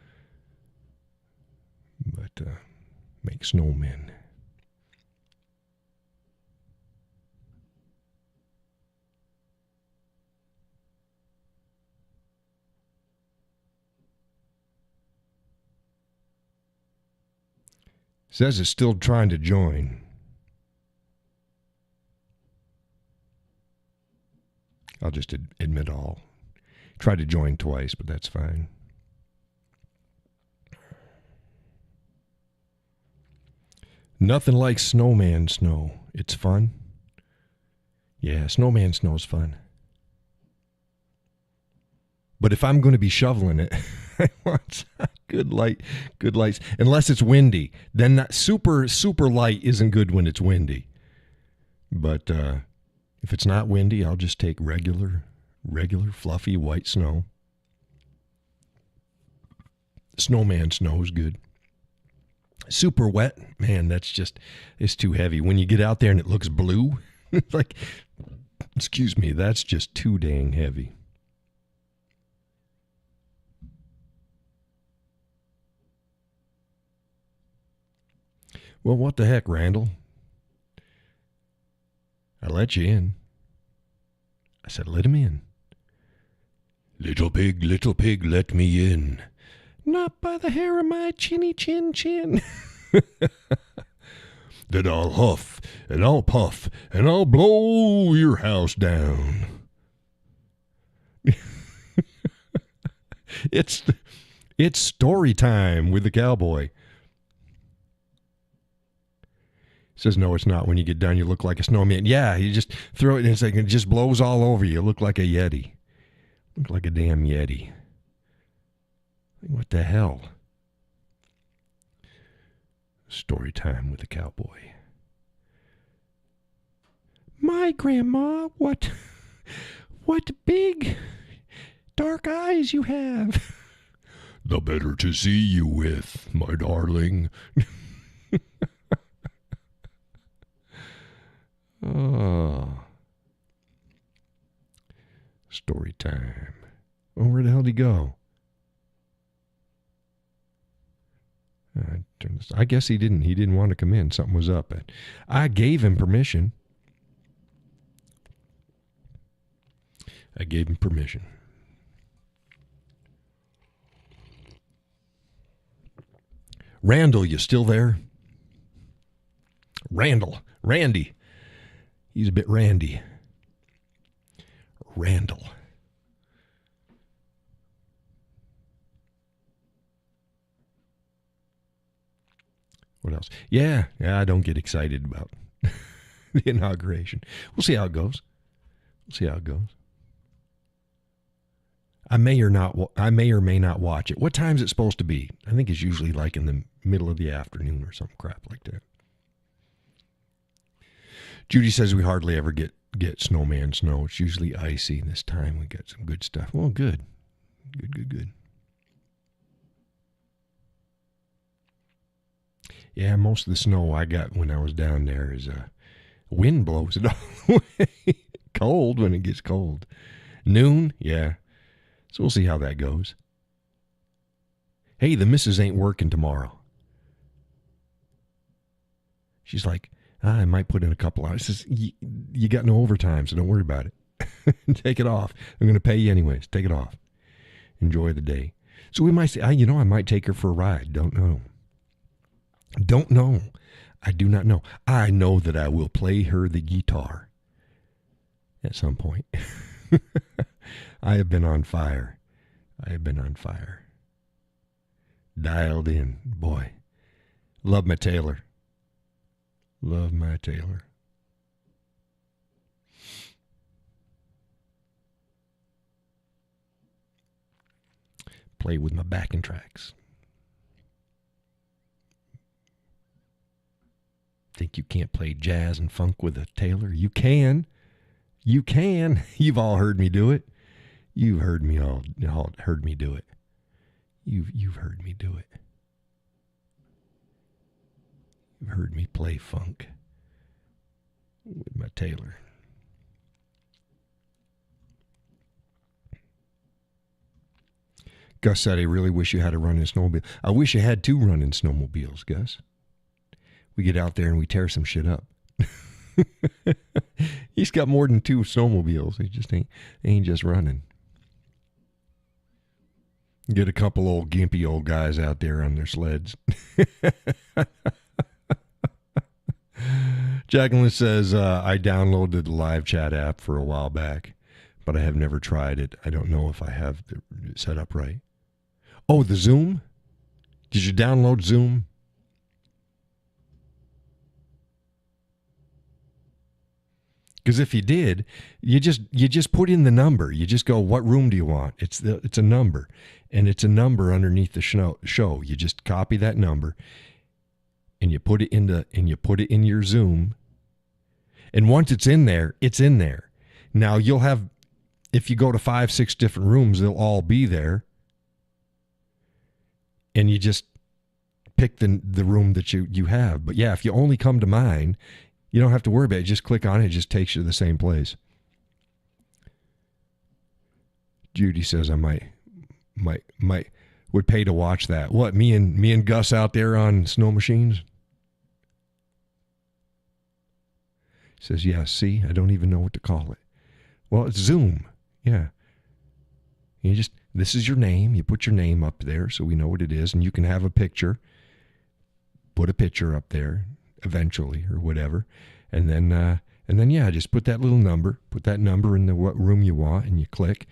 But make snowmen. Says it's still trying to join. I'll just admit all. Tried to join twice, but that's fine. Nothing like snowman snow. It's fun. Yeah, snowman snow is fun. But if I'm going to be shoveling it, I want good lights. Unless it's windy, then not, super light isn't good when it's windy. But if it's not windy, I'll just take regular fluffy white snow. Snowman snow is good. Super wet, man, it's too heavy. When you get out there and it looks blue, it's like, excuse me, that's just too dang heavy. Well, what the heck, Randall? I let you in. I said, let him in. Little pig, let me in. Not by the hair of my chinny chin chin. Then I'll huff, and I'll puff, and I'll blow your house down. It's story time with the cowboy. Says, no, it's not. When you get done, you look like a snowman. Yeah, you just throw it and it's like it just blows all over you. You look like a Yeti. Look like a damn Yeti. What the hell? Story time with the cowboy. My grandma, what big dark eyes you have. The better to see you with, my darling. Oh. Story time. Oh, where the hell did he go? I guess he didn't. He didn't want to come in. Something was up. I gave him permission. Randall, you still there? Randy. He's a bit randy. Randall. What else? Yeah, I don't get excited about the inauguration. We'll see how it goes. I may or may not watch it. What time is it supposed to be? I think it's usually like in the middle of the afternoon or some crap like that. Judy says we hardly ever get snowman snow. It's usually icy. This time we got some good stuff. Well, good. Yeah, most of the snow I got when I was down there is wind blows it all away. Cold when it gets cold. Noon, yeah. So we'll see how that goes. Hey, the missus ain't working tomorrow. She's like, I might put in a couple hours. Says, you got no overtime, so don't worry about it. Take it off. I'm going to pay you anyways. Take it off. Enjoy the day. So we might say, I might take her for a ride. Don't know. I do not know. I know that I will play her the guitar at some point. I have been on fire. Dialed in. Boy. Love my Taylor. Love my Taylor. Play with my backing tracks. Think you can't play jazz and funk with a Taylor? You can. You can. You've all heard me do it. You've heard me all heard me do it. You've heard me do it. You've heard me play funk with my Taylor. Gus said, I really wish you had a running snowmobile. I wish you had 2 running snowmobiles, Gus. We get out there and we tear some shit up. He's got more than 2 snowmobiles. He just ain't just running. Get a couple old gimpy old guys out there on their sleds. Jacqueline says, I downloaded the live chat app for a while back, but I have never tried it. I don't know if I have it set up right. Oh, the Zoom? Did you download Zoom? Because if you did, you just put in the number. You just go, what room do you want? It's a number, and it's a number underneath the show. You just copy that number, and you put it in your Zoom. And once it's in there, it's in there. Now you'll have, if you go to 5, 6 different rooms, they'll all be there. And you just pick the room that you have. But yeah, if you only come to mine, you don't have to worry about it. Just click on it. It just takes you to the same place. Judy says I would pay to watch that. What, me and Gus out there on snow machines? Says, yeah, see, I don't even know what to call it. Well, it's Zoom. Yeah. This is your name. You put your name up there so we know what it is, and you can have a picture. Put a picture up there eventually or whatever. And then yeah, just put that little number, put that number in what room you want, and you click.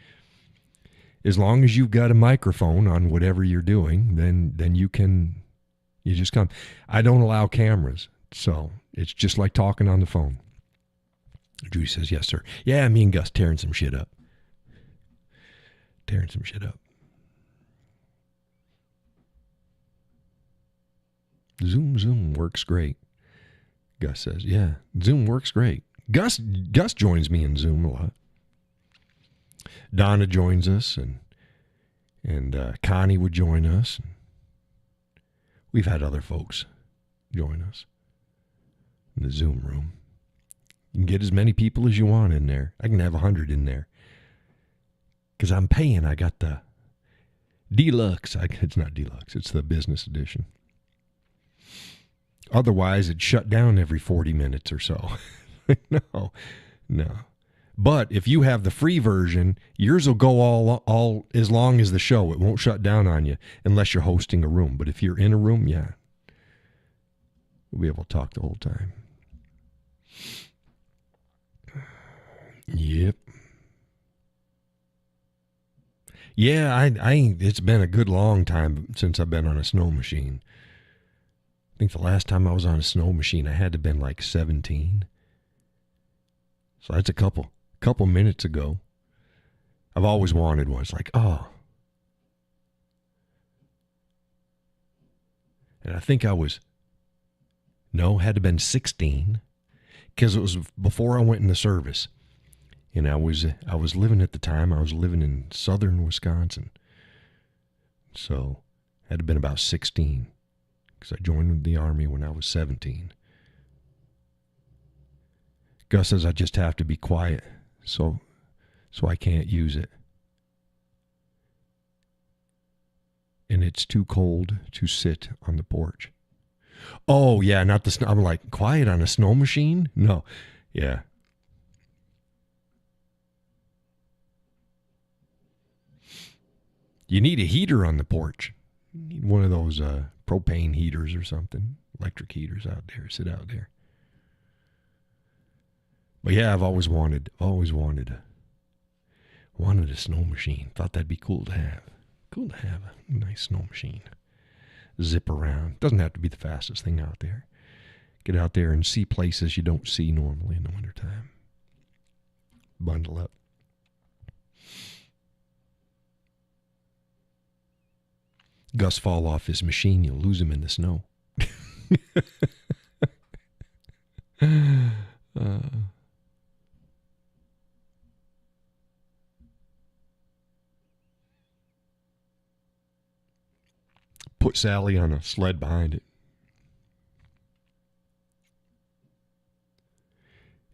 As long as you've got a microphone on whatever you're doing, then you just come. I don't allow cameras, so it's just like talking on the phone. Judy says, yes, sir. Yeah, me and Gus tearing some shit up. Zoom works great. Gus says, yeah, Zoom works great. Gus joins me in Zoom a lot. Donna joins us, and Connie would join us. We've had other folks join us in the Zoom room. You can get as many people as you want in there. I can have 100 in there. Because I'm paying. I got the deluxe. It's not deluxe. It's the business edition. Otherwise, it'd shut down every 40 minutes or so. No. But if you have the free version, yours will go all as long as the show. It won't shut down on you unless you're hosting a room. But if you're in a room, yeah, we'll be able to talk the whole time. Yep. Yeah, it's been a good long time since I've been on a snow machine. I think the last time I was on a snow machine, I had to have been like 17. So that's a couple minutes ago. I've always wanted one. It's like, oh. And I think had to have been 16 because it was before I went in the service. And I was living at the time, I was living in southern Wisconsin. So I had to have been about 16 because I joined the Army when I was 17. Gus says I just have to be quiet, so I can't use it. And it's too cold to sit on the porch. Oh, yeah, not the snow. I'm like, quiet on a snow machine? No. Yeah. You need a heater on the porch. You need one of those propane heaters or something. Electric heaters out there. Sit out there. But yeah, I've always wanted a snow machine. Thought that'd be cool to have. Cool to have a nice snow machine. Zip around. Doesn't have to be the fastest thing out there. Get out there and see places you don't see normally in the wintertime. Bundle up. Gus fall off his machine, you'll lose him in the snow. Put Sally on a sled behind it.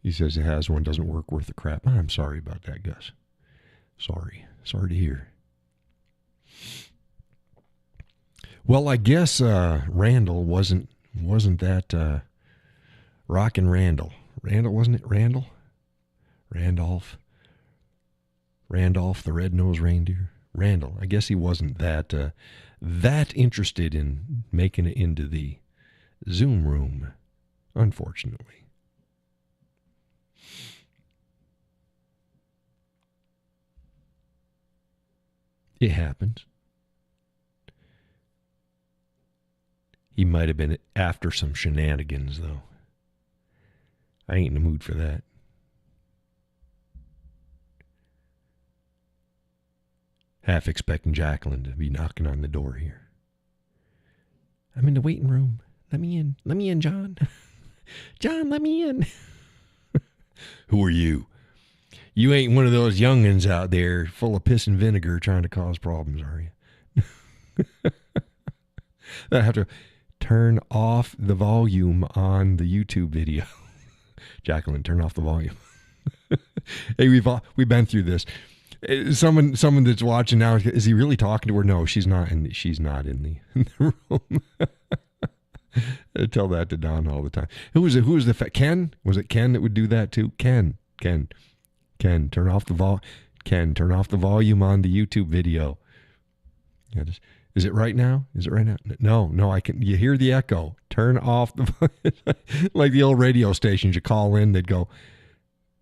He says it has one, doesn't work worth a crap. I'm sorry about that, Gus. Sorry to hear. Well, I guess Randall wasn't that Rockin' Randall. Randall, wasn't it? Randall? Randolph the red-nosed reindeer. Randall. I guess he wasn't that interested in making it into the Zoom room, unfortunately. It happens. He might have been after some shenanigans, though. I ain't in the mood for that. Half expecting Jacqueline to be knocking on the door here. I'm in the waiting room. Let me in. Let me in, John. John, let me in. Who are you? You ain't one of those youngins out there full of piss and vinegar trying to cause problems, are you? I have to turn off the volume on the YouTube video. Jacqueline, turn off the volume. Hey, we've been through this. Someone that's watching now, is he really talking to her? No, she's not in the room. I tell that to Don all the time. Who was it? Ken? Was it Ken that would do that too? Ken, turn off the turn off the volume on the YouTube video. Yeah, is it right now? No, I can. You hear the echo. Turn off the like the old radio stations. You call in, they'd go,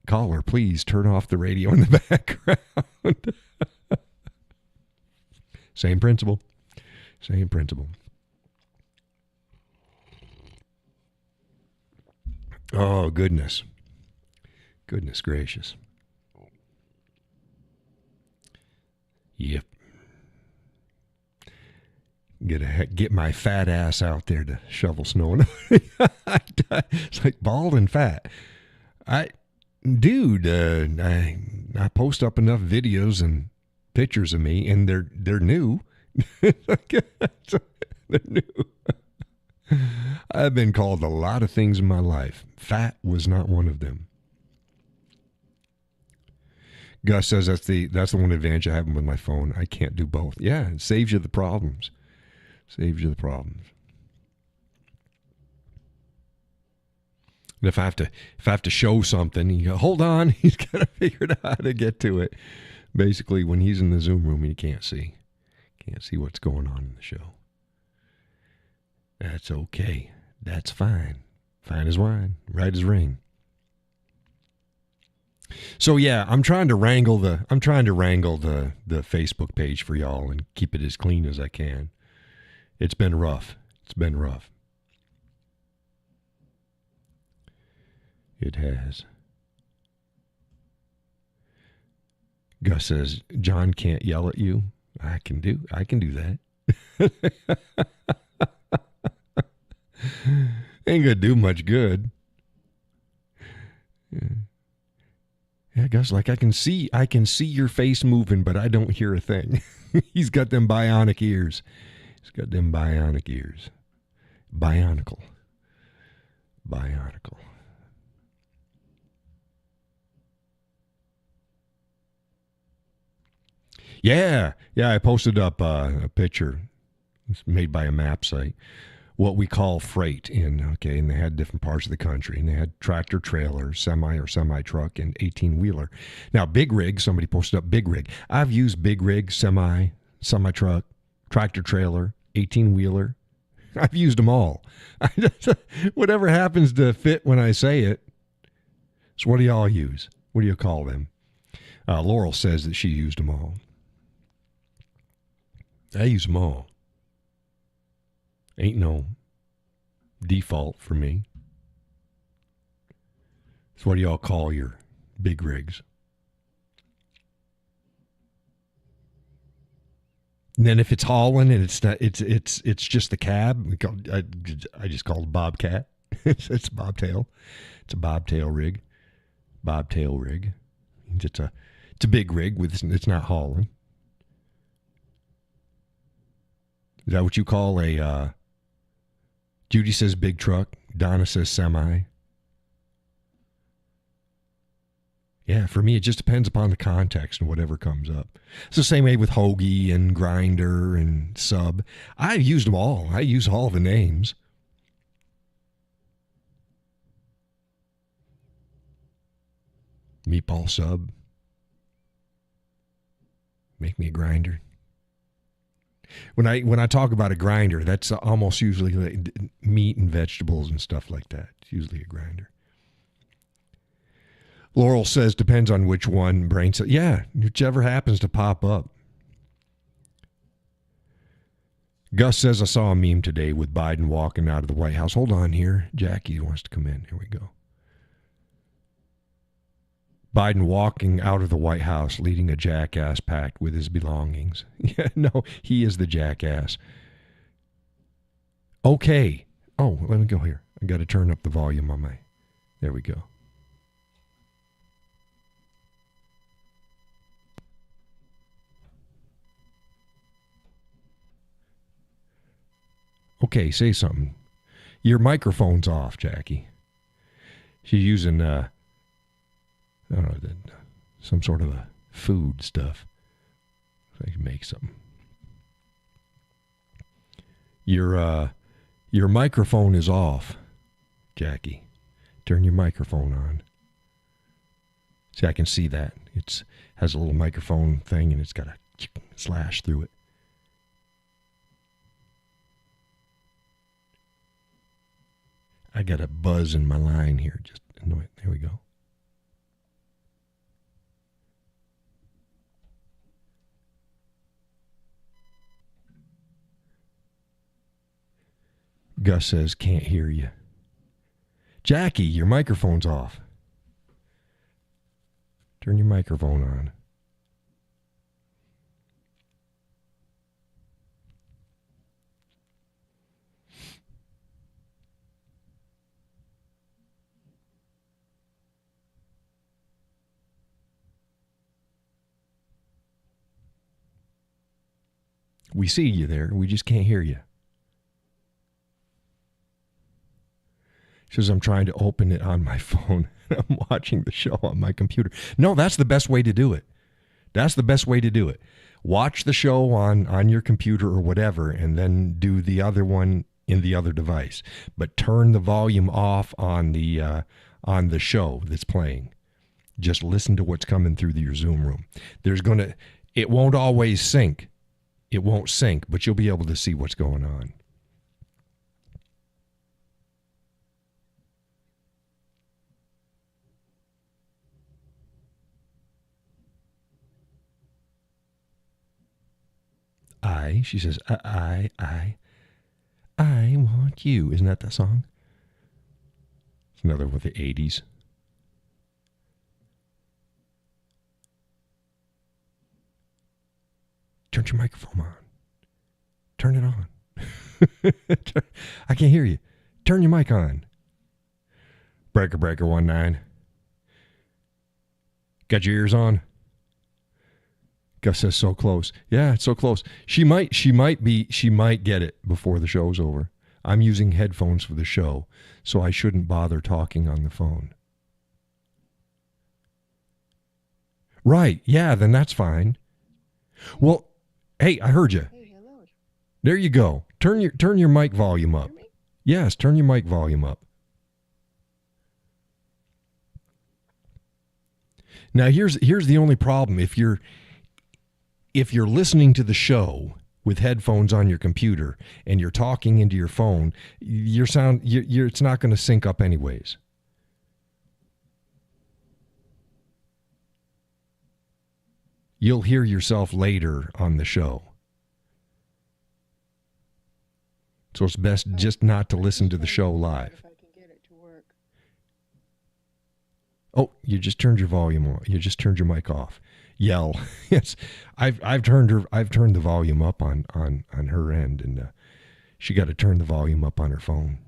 caller, please turn off the radio in the background. Same principle. Oh, goodness gracious. Yep. Get my fat ass out there to shovel snow. It's like bald and fat. I post up enough videos and pictures of me, and they're new. They're new. I've been called a lot of things in my life. Fat was not one of them. Gus says that's the one advantage I have with my phone. I can't do both. Yeah, it saves you the problems. And if I have to show something, you go, hold on, he's got to figure out how to get to it. Basically, when he's in the Zoom room, you can't see what's going on in the show. That's okay. That's fine. Fine as wine, right as rain. So yeah, I'm trying to wrangle the Facebook page for y'all and keep it as clean as I can. It's been rough. It has. Gus says, John can't yell at you. I can do that. Ain't gonna do much good. Yeah, Gus, like I can see your face moving, but I don't hear a thing. He's got them bionic ears. Bionical. Yeah, I posted up a picture. It's made by a map site. What we call freight and they had different parts of the country, and they had tractor trailer, semi truck, and 18-wheeler. Now, big rig, somebody posted up big rig. I've used big rig, semi truck, tractor trailer, 18-wheeler. I've used them all. Whatever happens to fit when I say it. So what do y'all use? What do you call them? Laurel says that she used them all. I use them all. Ain't no default for me. So what do y'all call your big rigs? And then if it's hauling and it's not, it's just the cab. I just call it Bobcat. It's bobtail. It's a bobtail rig. Bobtail rig. It's a big rig with it's not hauling. Is that what you call a? Judy says big truck. Donna says semi. Yeah, for me, it just depends upon the context and whatever comes up. It's the same way with hoagie and grinder and sub. I've used them all. I use all the names. Meatball sub. Make me a grinder. When I talk about a grinder, that's almost usually like meat and vegetables and stuff like that. It's usually a grinder. Laurel says depends on which one. Brain says, yeah, whichever happens to pop up. Gus says I saw a meme today with Biden walking out of the White House. Hold on here. Jackie wants to come in. Here we go. Biden walking out of the White House leading a jackass packed with his belongings. Yeah, no, he is the jackass. Okay. Oh, let me go here. I got to turn up the volume on my... There we go. Okay, say something. Your microphone's off, Jackie. She's using, I don't know, some sort of a food stuff. So I can make something. Your microphone is off, Jackie. Turn your microphone on. See, I can see that. It has a little microphone thing, and it's got a slash through it. I got a buzz in my line here. Just annoy it. There we go. Gus says, can't hear you. Jackie, your microphone's off. Turn your microphone on. We see you there. We just can't hear you. She says, I'm trying to open it on my phone. I'm watching the show on my computer. No, that's the best way to do it. That's the best way to do it. Watch the show on your computer or whatever, and then do the other one in the other device. But turn the volume off on the show that's playing. Just listen to what's coming through your Zoom room. It won't always sync. It won't sync, but you'll be able to see what's going on. She says, I want you. Isn't that that song? It's another one with the 80s. Turn your microphone on. Turn it on. I can't hear you. Turn your mic on. Breaker 19. Got your ears on? Gus says so close. Yeah, it's so close. She might get it before the show's over. I'm using headphones for the show, so I shouldn't bother talking on the phone. Right. Yeah, then that's fine. Well, hey, I heard you. Hey, hello. There you go. Turn your mic volume up. Yes, turn your mic volume up. Now here's the only problem. If you're listening to the show with headphones on your computer and you're talking into your phone, it's not going to sync up anyways. You'll hear yourself later on the show. So it's best just not to listen to the show live. If I can get it to work. Oh, you just turned your volume on. You just turned your mic off. Yell. Yes, I've turned the volume up on her end, and she got to turn the volume up on her phone.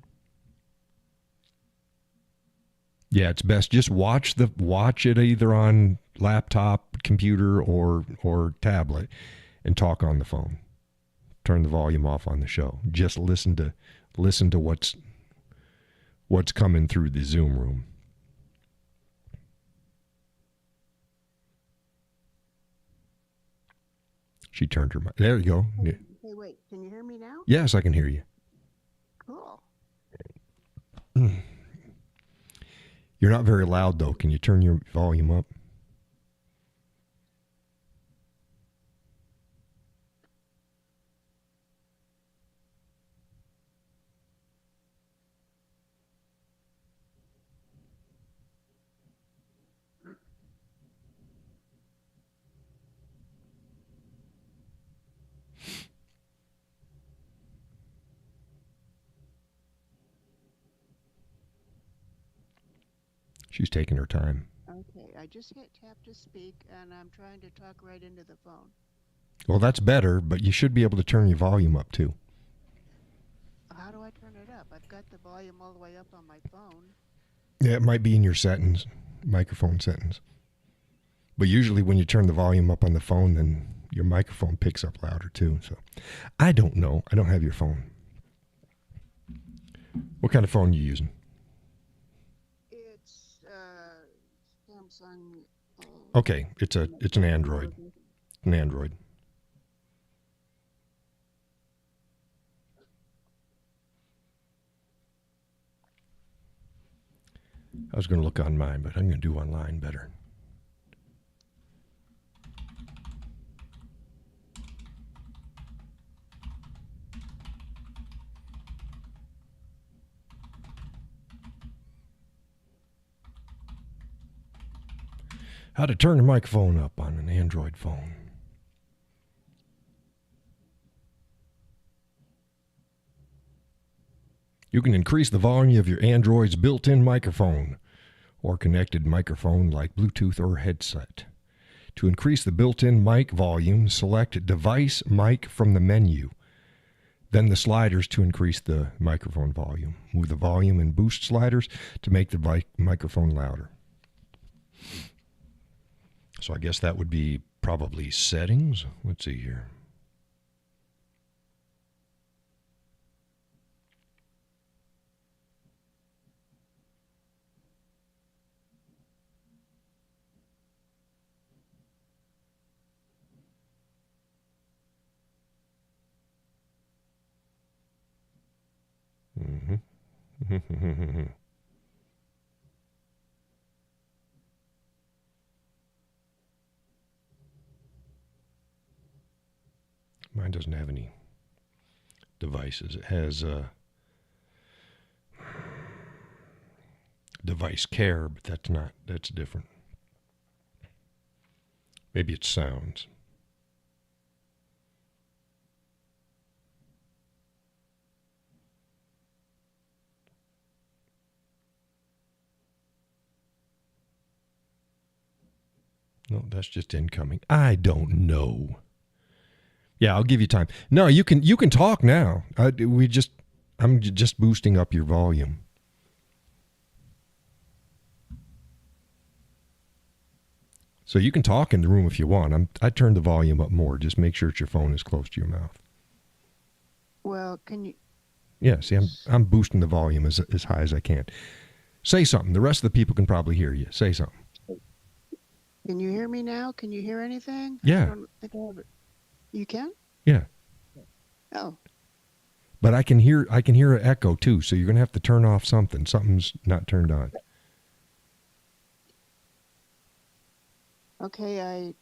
Yeah, it's best just watch it either on laptop, computer, or tablet, and talk on the phone. Turn the volume off on the show. Just listen to what's coming through the Zoom room. She turned her mic. There you go. Hey, wait. Can you hear me now? Yes, I can hear you. Cool. You're not very loud, though. Can you turn your volume up? She's taking her time. Okay, I just hit tap to speak, and I'm trying to talk right into the phone. Well, that's better, but you should be able to turn your volume up, too. How do I turn it up? I've got the volume all the way up on my phone. Yeah, it might be in your settings, microphone settings. But usually when you turn the volume up on the phone, then your microphone picks up louder, too. So I don't know. I don't have your phone. What kind of phone are you using? It's Samsung. Okay, it's an Android. An Android. I was going to look on mine, but I'm going to do online better. How to turn the microphone up on an Android phone. You can increase the volume of your Android's built-in microphone or connected microphone like Bluetooth or headset. To increase the built-in mic volume, select Device Mic from the menu. Then the sliders to increase the microphone volume. Move the volume and boost sliders to make the microphone louder. So I guess that would be probably settings. Let's see here. Mm-hmm. Mine doesn't have any devices. It has device care, but that's different. Maybe it's sounds. No, that's just incoming. I don't know. Yeah, I'll give you time. No, you can talk now. I'm just boosting up your volume. So you can talk in the room if you want. I turned the volume up more. Just make sure that your phone is close to your mouth. Well, can you? Yeah, see, I'm boosting the volume as high as I can. Say something. The rest of the people can probably hear you. Say something. Can you hear me now? Can you hear anything? Yeah. I don't think I have it. You can? Yeah. Oh. But I can hear an echo too. So you're gonna have to turn off something. Something's not turned on. Okay, I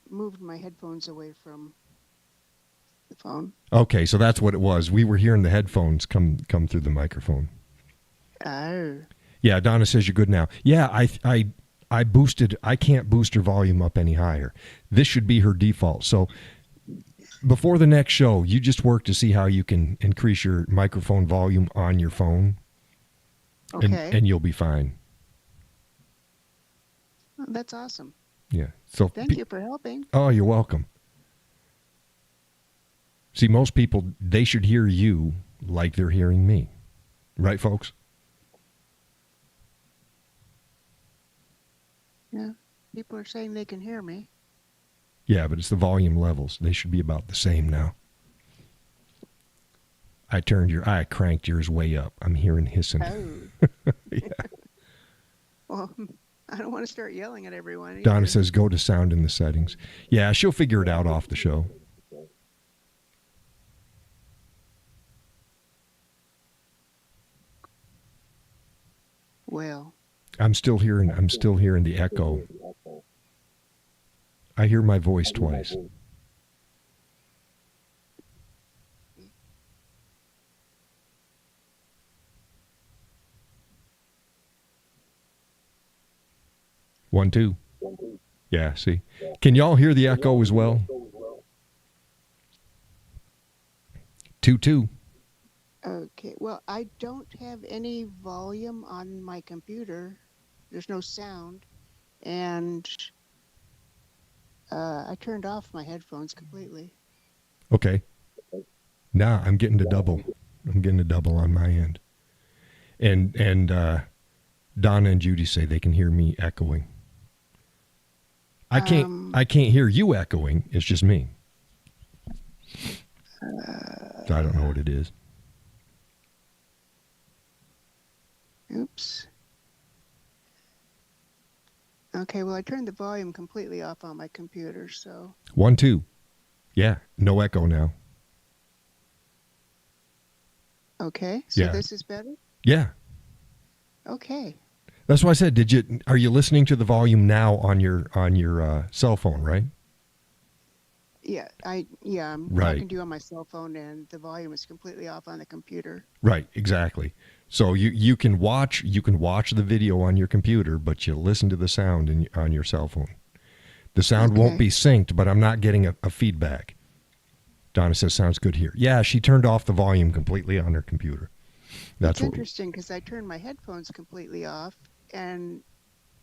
moved my headphones away from the phone. Okay, so that's what it was. We were hearing the headphones come through the microphone. Oh. Yeah, Donna says you're good now. Yeah, I boosted. I can't boost her volume up any higher. This should be her default. So before the next show, you just work to see how you can increase your microphone volume on your phone. Okay. And you'll be fine. Oh, that's awesome. Yeah. So Thank you for helping. oh, you're welcome. See, most people, they should hear you like they're hearing me. Right, folks? Yeah. People are saying they can hear me. Yeah, but it's the volume levels. They should be about the same now. I cranked yours way up. I'm hearing hissing. Oh. Yeah. Well, I don't want to start yelling at everyone Donna either. says go to sound in the settings. Yeah, she'll figure it out off the show. Well, I'm still hearing the echo. I hear my voice twice. One, two. Yeah, see. Can y'all hear the echo as well? 2, 2. okay. Well, I don't have any volume on my computer. There's no sound. And I turned off my headphones completely. Okay. Now I'm getting a double. I'm getting a double on my end. And Donna and Judy say they can hear me echoing. I can't hear you echoing. It's just me. So I don't know what it is. Oops. Okay, well, I turned the volume completely off on my computer, so. 1, 2. Yeah, no echo now. Okay, so Yeah. this is better? Yeah. Okay. That's why I said, are you listening to the volume now on your cell phone, right? Yeah, I'm Right. talking to you on my cell phone, and the volume is completely off on the computer. Right, exactly. So you can watch the video on your computer, but you listen to the sound on your cell phone. The sound won't be synced, but I'm not getting a feedback. Donna says, sounds good here. Yeah, she turned off the volume completely on her computer. That's interesting because I turned my headphones completely off, and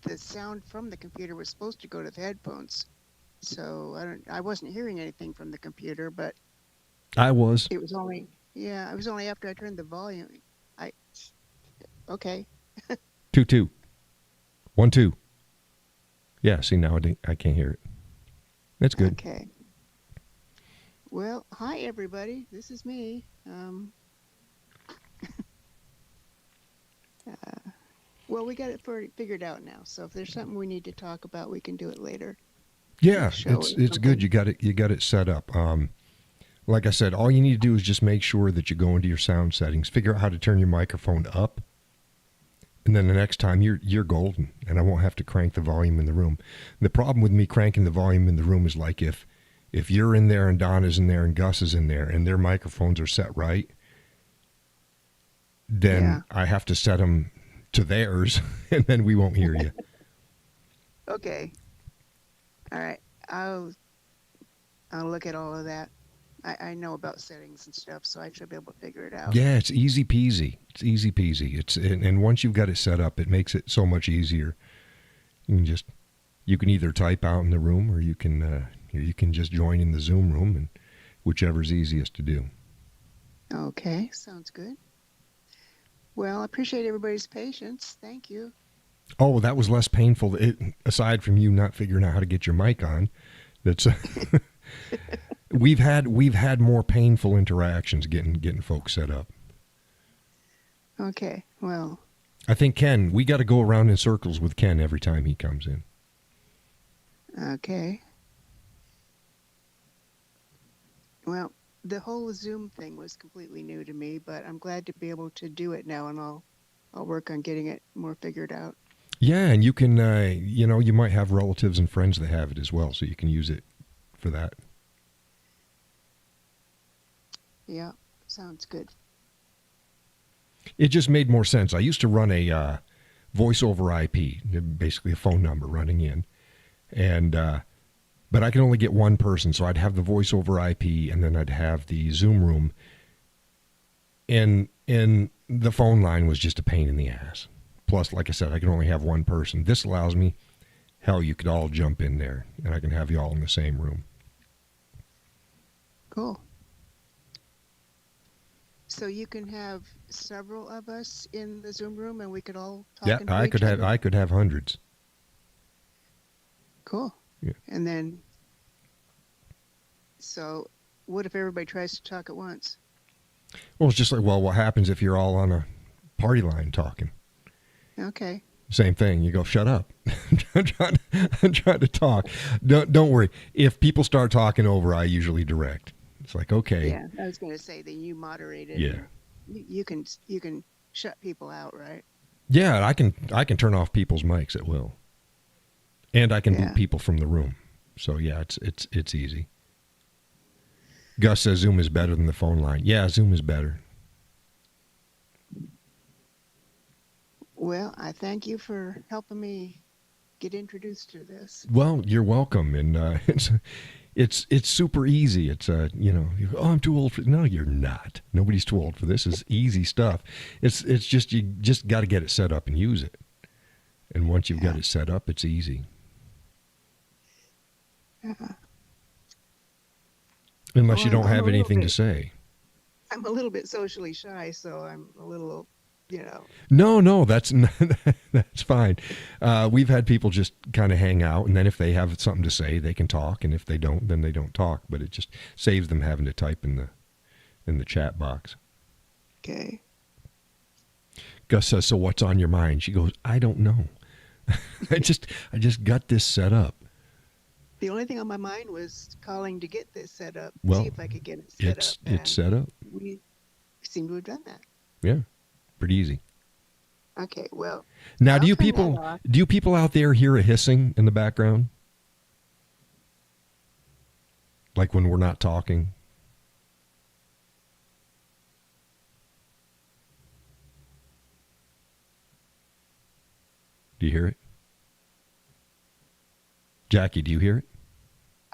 the sound from the computer was supposed to go to the headphones. So I wasn't hearing anything from the computer, but I was. It was only after I turned the volume. Okay. 2, 2. 1, 2. Yeah, see, now I can't hear it. That's good. Okay. Well, hi everybody. This is me. Well, we got it figured out now. So if there's something we need to talk about, we can do it later. Yeah, it's good. You got it set up. Like I said, all you need to do is just make sure that you go into your sound settings, figure out how to turn your microphone up, and then the next time you're golden, and I won't have to crank the volume in the room. The problem with me cranking the volume in the room is like if you're in there and Donna's in there and Gus is in there and their microphones are set right, then I have to set them to theirs, and then we won't hear you. Okay. All right. I'll look at all of that. I know about settings and stuff, so I should be able to figure it out. Yeah, it's easy peasy. And once you've got it set up, it makes it so much easier. You can either type out in the room, or you can just join in the Zoom room, and whichever's easiest to do. Okay, sounds good. Well, I appreciate everybody's patience. Thank you. Oh, that was less painful. Aside from you not figuring out how to get your mic on, that's we've had more painful interactions getting folks set up. Okay, well, I think Ken, we got to go around in circles with Ken every time he comes in. Okay. Well, the whole Zoom thing was completely new to me, but I'm glad to be able to do it now, and I'll work on getting it more figured out. Yeah, and you can, you might have relatives and friends that have it as well, so you can use it for that. Yeah, sounds good. It just made more sense. I used to run a voice over IP, basically a phone number running in, and but I could only get one person, so I'd have the voice over IP, and then I'd have the Zoom room, and the phone line was just a pain in the ass. Plus, like I said, I can only have one person. This allows me, hell, you could all jump in there, and I can have you all in the same room. Cool. So you can have several of us in the Zoom room, and we could all talk. Yeah, I could have hundreds. Cool. Yeah. And then, so what if everybody tries to talk at once? Well, it's just like, well, what happens if you're all on a party line talking? Okay. Same thing. You go, shut up. I'm trying to talk. Don't worry. If people start talking over, I usually direct. It's like, okay. Yeah, I was going to say that you moderated. Yeah. You can shut people out, right? Yeah, I can turn off people's mics at will, and I can boot people from the room. So yeah, it's easy. Gus says Zoom is better than the phone line. Yeah, Zoom is better. Well, I thank you for helping me get introduced to this. Well, you're welcome, and it's super easy. It's you go, oh, I'm too old for. No, you're not. Nobody's too old for this. It's easy stuff. It's just you just got to get it set up and use it. And once you've got it set up, it's easy. Unless you don't have anything to say. I'm a little bit socially shy, so I'm a little, No, that's fine. We've had people just kind of hang out, and then if they have something to say, they can talk, and if they don't, then they don't talk. But it just saves them having to type in the chat box. Okay. Gus says, "So what's on your mind?" She goes, "I don't know. I just got this set up." The only thing on my mind was calling to get this set up. Well, see if I could get it set up. It's set up. We seem to have done that. Yeah, pretty easy. Okay, well. Now, do you people out there hear a hissing in the background? Like when we're not talking? Do you hear it? Jackie, do you hear it?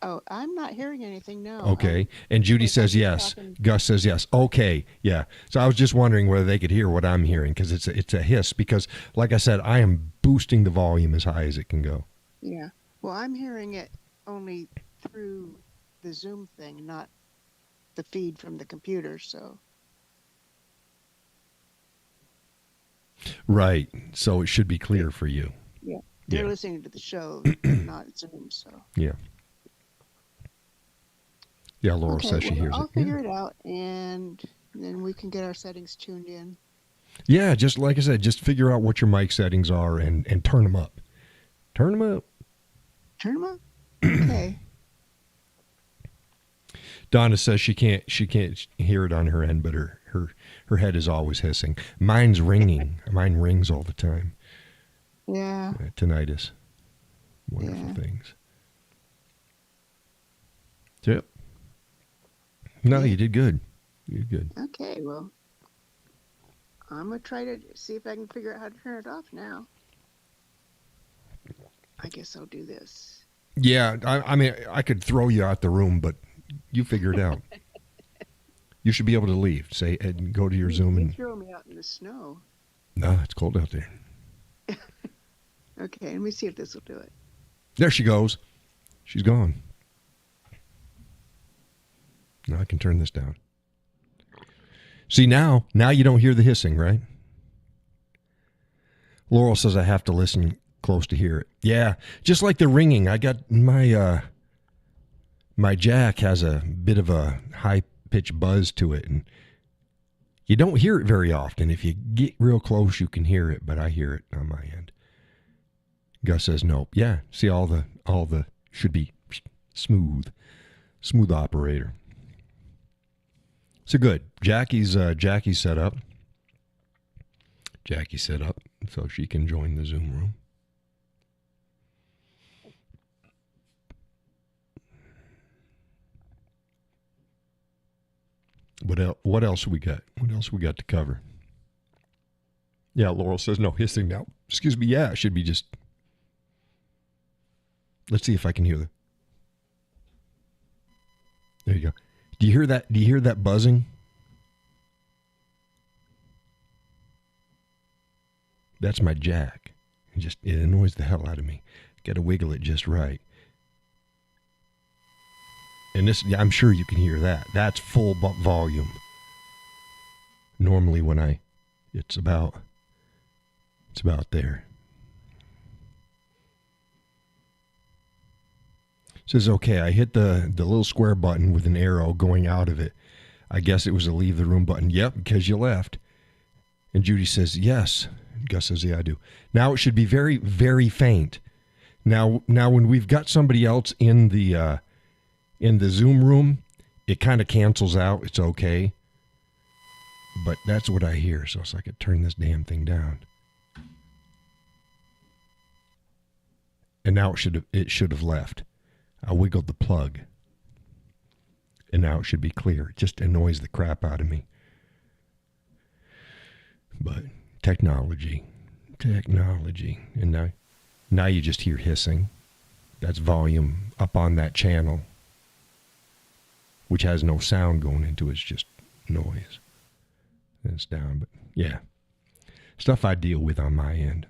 Oh, I'm not hearing anything, no. Okay. And Judy says yes. Gus says yes. Okay. Yeah. So I was just wondering whether they could hear what I'm hearing, because it's a hiss, because like I said, I am boosting the volume as high as it can go. Yeah. Well, I'm hearing it only through the Zoom thing, not the feed from the computer, so. Right. So it should be clear for you. Yeah. They're listening to the show, not Zoom, so. Yeah. Yeah, Laura says she hears I'll it. figure it out, and then we can get our settings tuned in. Yeah, just like I said, just figure out what your mic settings are and turn them up. Turn them up. Turn them up? Okay. Donna says she can't hear it on her end, but her head is always hissing. Mine's ringing. Mine rings all the time. Yeah. Tinnitus. Wonderful things. Yep. No, you did good. You did good. Okay, well, I'm going to try to see if I can figure out how to turn it off now. I guess I'll do this. Yeah, I mean, I could throw you out the room, but you figure it out. You should be able to leave. Say, and go to your Zoom and throw me out in the snow. No, it's cold out there. Okay, let me see if this will do it. There she goes. She's gone. Now I can turn this down. See, now you don't hear the hissing, right? Laurel says I have to listen close to hear it. Yeah, just like the ringing. I got my my jack has a bit of a high-pitched buzz to it, and you don't hear it very often. If you get real close, you can hear it, but I hear it on my end. Gus says nope. Yeah, see, all the should be smooth operator. So good. Jackie's set up. Jackie's set up so she can join the Zoom room. What else we got? What else we got to cover? Yeah, Laurel says no hissing now. Excuse me. Yeah, it should be just. Let's see if I can hear There you go. Do you hear that? Do you hear that buzzing? That's my jack. It annoys the hell out of me Got to wiggle it just right. And this, I'm sure you can hear that. That's full volume. Normally when it's about there. It says, okay, I hit the little square button with an arrow going out of it. I guess it was a leave the room button. Yep, because you left. And Judy says, yes. Gus says, yeah, I do. Now it should be very, very faint. Now when we've got somebody else in the Zoom room, it kind of cancels out. It's okay. But that's what I hear. So it's like I turn this damn thing down. And now it should have left. I wiggled the plug. And now it should be clear. It just annoys the crap out of me. But technology. And now you just hear hissing. That's volume up on that channel, which has no sound going into it. It's just noise. And it's down. But yeah, stuff I deal with on my end.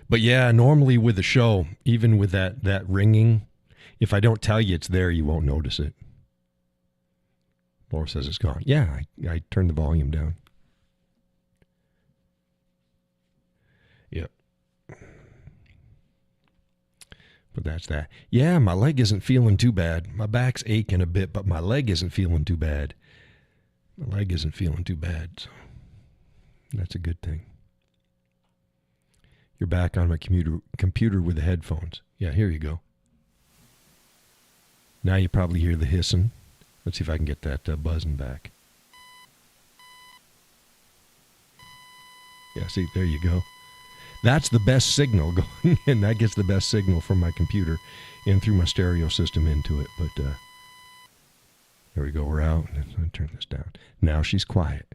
But yeah, normally with the show, even with that ringing, if I don't tell you it's there, you won't notice it. Laura says it's gone. Yeah, I turned the volume down. Yep. But that's that. Yeah, my leg isn't feeling too bad. My back's aching a bit, but my leg isn't feeling too bad. My leg isn't feeling too bad, so that's a good thing. You're back on my computer with the headphones. Yeah, here you go. Now you probably hear the hissing. Let's see if I can get that buzzing back. Yeah, see, there you go. That's the best signal going, and that gets the best signal from my computer and through my stereo system into it. But there we go. We're out. Let me turn this down. Now she's quiet.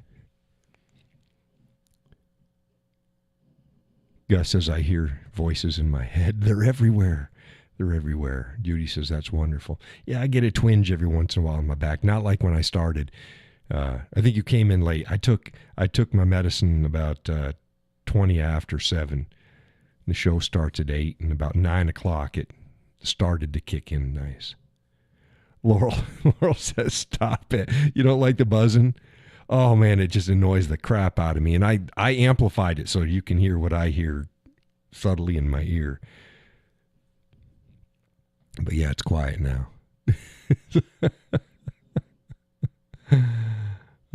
Gus says, I hear voices in my head. They're everywhere. They're everywhere. Judy says, that's wonderful. Yeah, I get a twinge every once in a while in my back. Not like when I started. I think you came in late. I took my medicine about 20 after 7. The show starts at 8, and about 9 o'clock it started to kick in nice. Laurel says, stop it. You don't like the buzzing? Oh, man, it just annoys the crap out of me. And I amplified it so you can hear what I hear subtly in my ear. But yeah, it's quiet now.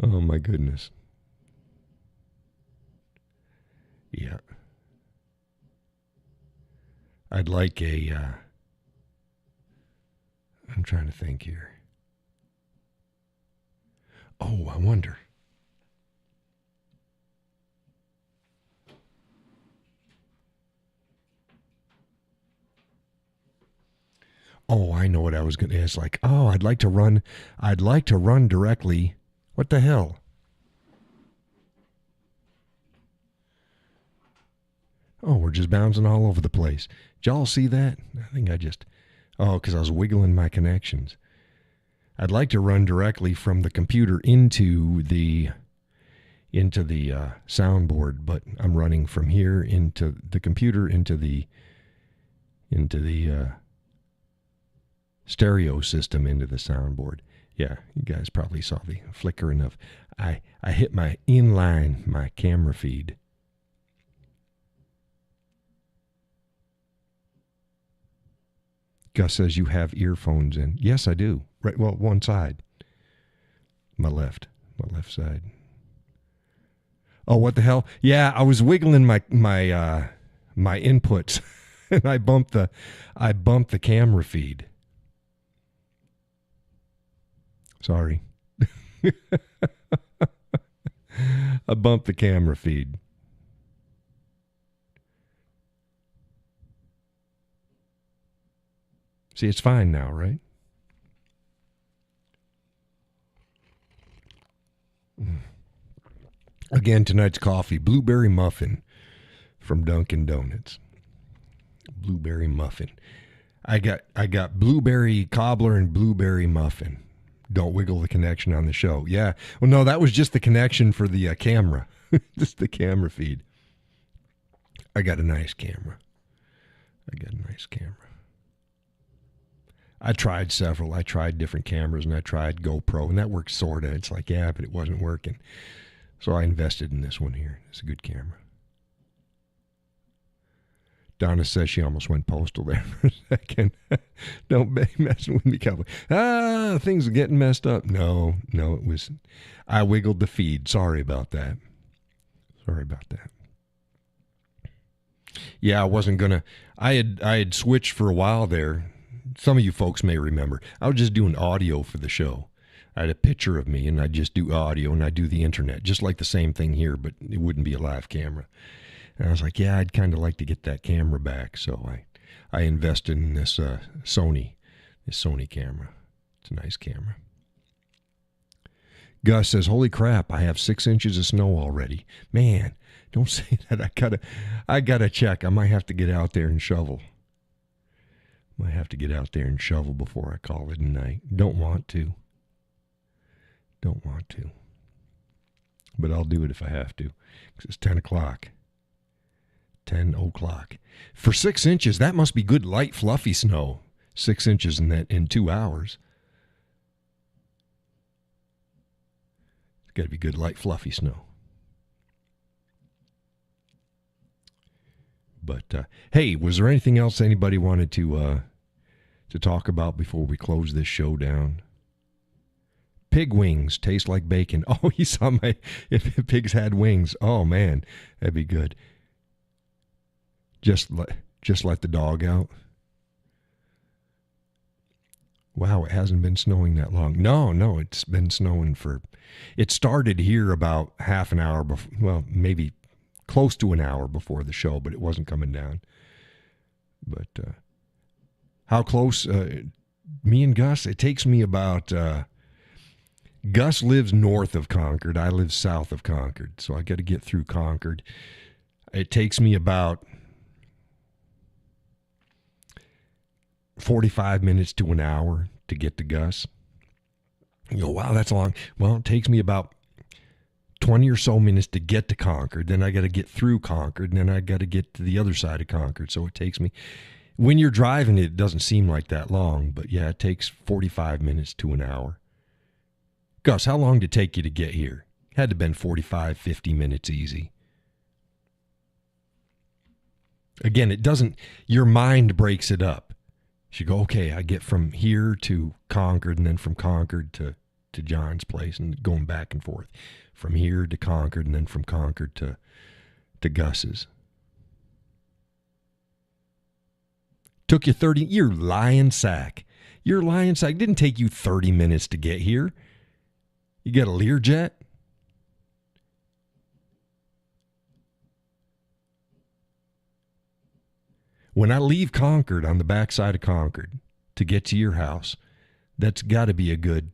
Oh, my goodness. Yeah. I'd like I'm trying to think here. Oh, I wonder. Oh, I know what I was going to ask. Like, oh, I'd like to run directly. What the hell? Oh, we're just bouncing all over the place. Did y'all see that? I think because I was wiggling my connections. I'd like to run directly from the computer into the soundboard, but I'm running from here into the computer into the stereo system into the soundboard. Yeah, you guys probably saw the flickering of I hit my camera feed. Gus says you have earphones in. Yes, I do. Right, well, one side. My left side. Oh, what the hell? Yeah, I was wiggling my inputs and I bumped the camera feed. Sorry. I bumped the camera feed. See, it's fine now, right? Again, tonight's coffee, blueberry muffin from Dunkin' Donuts. Blueberry muffin. I got blueberry cobbler and blueberry muffin. Don't wiggle the connection on the show. Yeah. Well, no, that was just the connection for the camera. Just the camera feed. I got a nice camera. I got a nice camera. I tried several. I tried different cameras, and I tried GoPro, and that worked sort of. It's like, yeah, but it wasn't working. So I invested in this one here. It's a good camera. Donna says she almost went postal there for a second. Don't be messing with me, Cowboy. Things are getting messed up. No, it was... I wiggled the feed. Sorry about that. Yeah, I wasn't going to... I had switched for a while there. Some of you folks may remember. I was just doing audio for the show. I had a picture of me, and I'd just do audio, and I'd do the internet, just like the same thing here, but it wouldn't be a live camera. And I was like, yeah, I'd kind of like to get that camera back. So I invested in this Sony camera. It's a nice camera. Gus says, holy crap, I have 6 inches of snow already. Man, don't say that. I gotta check. I might have to get out there and shovel. Before I call it a night. Don't want to. But I'll do it if I have to. Because it's 10 o'clock. 10 o'clock. For 6 inches, that must be good light, fluffy snow. 6 inches in 2 hours. It's got to be good light, fluffy snow. But, hey, was there anything else anybody wanted to talk about before we close this show down? Pig wings taste like bacon. Oh, you saw if pigs had wings. Oh, man, that'd be good. Just let the dog out. Wow, it hasn't been snowing that long. No, it's been snowing it started here about half an hour before, well, maybe close to an hour before the show, but it wasn't coming down. But how close? Me and Gus, it takes me about... Gus lives north of Concord. I live south of Concord, so I got to get through Concord. It takes me about 45 minutes to an hour to get to Gus. You go, wow, that's long. Well, it takes me about 20 or so minutes to get to Concord. Then I got to get through Concord, and then I got to get to the other side of Concord. So it takes me, when you're driving, it doesn't seem like that long, but yeah, it takes 45 minutes to an hour. Gus, how long did it take you to get here? Had to have been 45, 50 minutes easy. Again, it doesn't, your mind breaks it up. You go, okay, I get from here to Concord, and then from Concord to John's place, and going back and forth. From here to Concord, and then from Concord to Gus's. Took you 30, you're lying sack. It didn't take you 30 minutes to get here. You got a Learjet? When I leave Concord, on the backside of Concord, to get to your house, that's got to be a good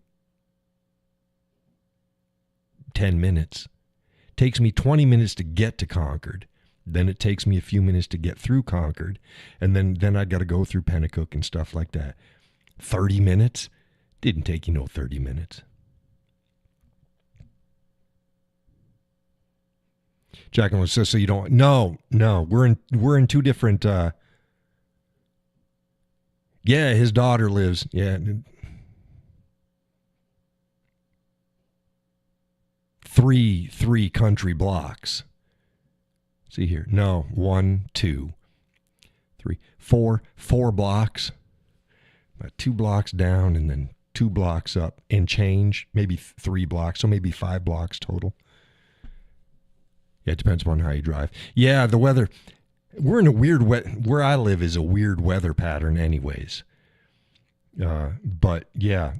10 minutes. Takes me 20 minutes to get to Concord. Then it takes me a few minutes to get through Concord. And then I got to go through Pennacook and stuff like that. 30 minutes? Didn't take you 30 minutes. Jacqueline says, so you don't... No. We're in two different... Yeah, his daughter lives... Yeah. Three country blocks. See here. No, 1, 2, 3, 4 blocks. About 2 blocks down and then 2 blocks up and change. Maybe 3 blocks, so maybe 5 blocks total. Yeah, it depends upon how you drive. Yeah, the weather. We're in a weird where I live is a weird weather pattern anyways. But yeah,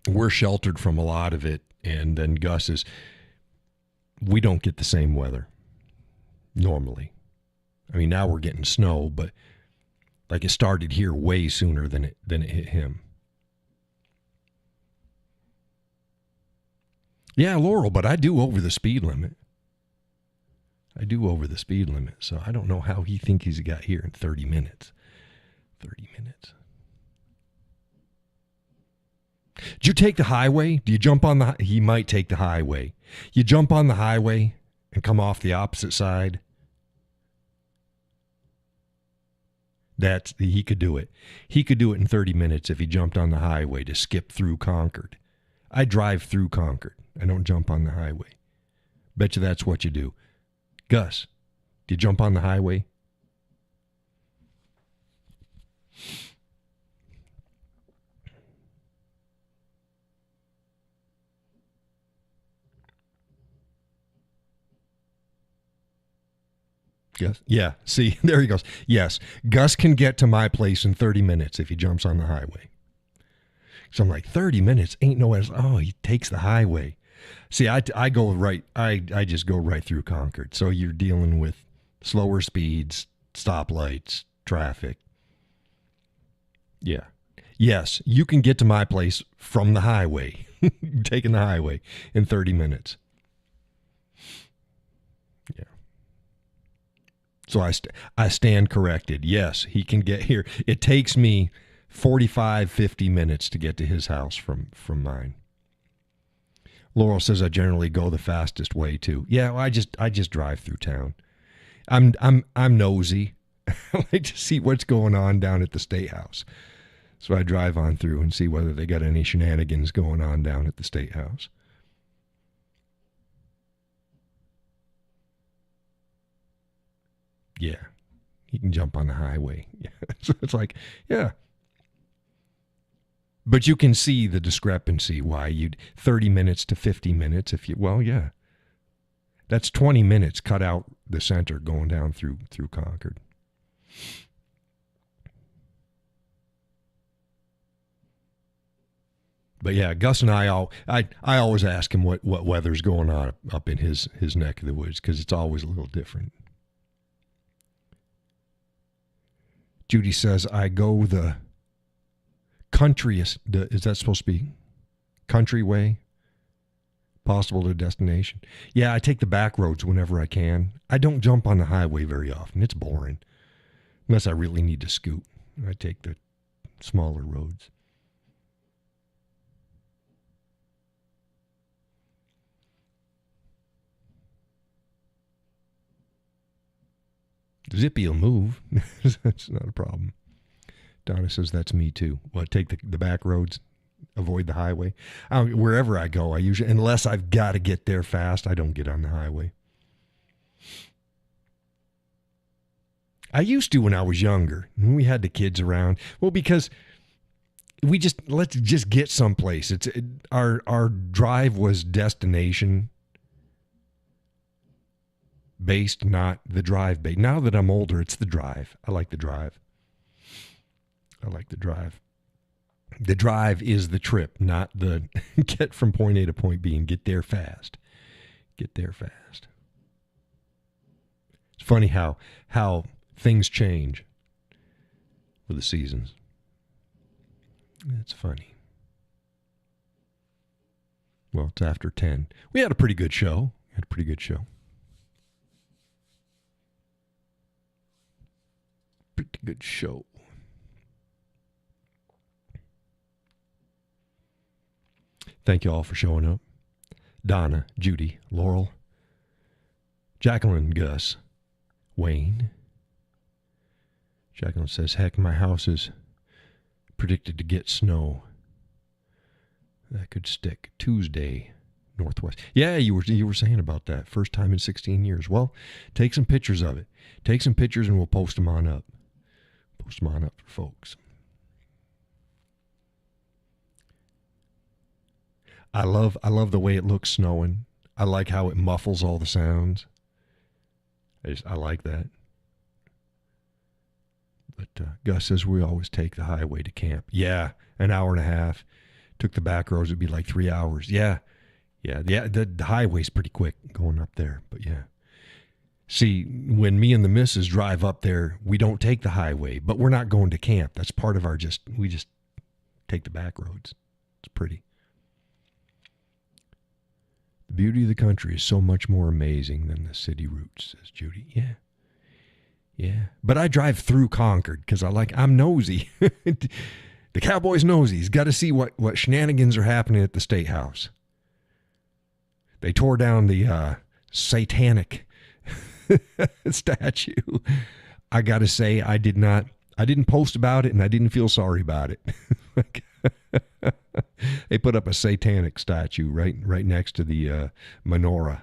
we're sheltered from a lot of it. And then Gus is, we don't get the same weather normally. I mean, now we're getting snow, but like it started here way sooner than it hit him. Yeah, Laurel, but I do over the speed limit. So I don't know how he thinks he's got here in 30 minutes. 30 minutes. Did you take the highway? Do you jump on the... He might take the highway. You jump on the highway and come off the opposite side. He could do it. He could do it in 30 minutes if he jumped on the highway to skip through Concord. I drive through Concord. I don't jump on the highway. Bet you that's what you do. Gus, do you jump on the highway? Yes. Yeah. See, there he goes. Yes. Gus can get to my place in 30 minutes if he jumps on the highway. So I'm like, 30 minutes ain't no. Oh, he takes the highway. See, I go right. I just go right through Concord. So you're dealing with slower speeds, stoplights, traffic. Yeah. Yes, you can get to my place from the highway, taking the highway in 30 minutes. Yeah. So I stand corrected. Yes, he can get here. It takes me 45, 50 minutes to get to his house from mine. Laurel says I generally go the fastest way too. Yeah, well, I just drive through town. I'm nosy. I like to see what's going on down at the State House. So I drive on through and see whether they got any shenanigans going on down at the State House. Yeah, he can jump on the highway. Yeah. So it's like, yeah. But you can see the discrepancy why you'd 30 minutes to 50 minutes if you, well, yeah. That's 20 minutes cut out the center going down through Concord. But yeah, Gus and I always ask him what weather's going on up in his neck of the woods because it's always a little different. Judy says, I go the countryest, is that supposed to be country way possible to destination? Yeah, I take the back roads whenever I can. I don't jump on the highway very often. It's boring. Unless I really need to scoot. I take the smaller roads. Zippy will move. That's not a problem. Donna says that's me too. Well, take the back roads, avoid the highway. Wherever I go, I usually, unless I've got to get there fast, I don't get on the highway. I used to when I was younger, when we had the kids around. Well, because let's just get someplace. Our drive was destination based, not the drive based. Now that I'm older, it's the drive. I like the drive. The drive is the trip, not the get from point A to point B and get there fast. It's funny how things change with the seasons. It's funny. Well, it's after 10. We had a pretty good show. Pretty good show. Thank you all for showing up. Donna, Judy, Laurel, Jacqueline, Gus, Wayne. Jacqueline says, heck, my house is predicted to get snow. That could stick. Tuesday, Northwest. Yeah, you were saying about that. First time in 16 years. Well, take some pictures of it. Take some pictures and we'll post them on up. Post them on up for folks. I love the way it looks snowing. I like how it muffles all the sounds. I like that. But Gus says we always take the highway to camp. Yeah, an hour and a half. Took the back roads, it'd be like 3 hours. Yeah. The highway's pretty quick going up there, but yeah. See, when me and the missus drive up there, we don't take the highway, but we're not going to camp. That's part of we just take the back roads. It's pretty. The beauty of the country is so much more amazing than the city routes, says Judy. Yeah. But I drive through Concord because I'm nosy. The Cowboy's nosy. He's got to see what shenanigans are happening at the State House. They tore down the satanic statue. I got to say, I did not I didn't post about it, and I didn't feel sorry about it. They put up a satanic statue right next to the menorah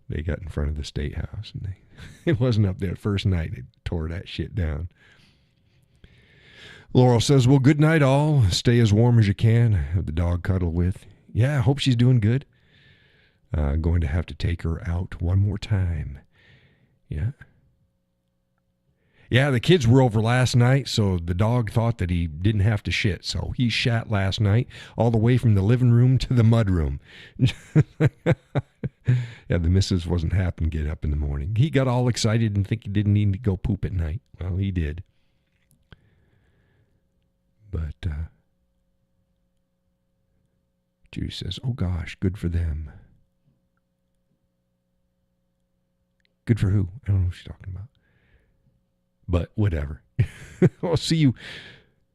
they got in front of the State House. And it wasn't up there first night. They tore that shit down. Laurel says, well, good night all. Stay as warm as you can. Have the dog cuddle with. Yeah, I hope she's doing good. Going to have to take her out one more time. Yeah. Yeah, the kids were over last night, so the dog thought that he didn't have to shit. So he shat last night all the way from the living room to the mud room. Yeah, the missus wasn't happy to get up in the morning. He got all excited and think he didn't need to go poop at night. Well, he did. But Judy says, oh gosh, good for them. Good for who? I don't know what she's talking about. But whatever. I'll see you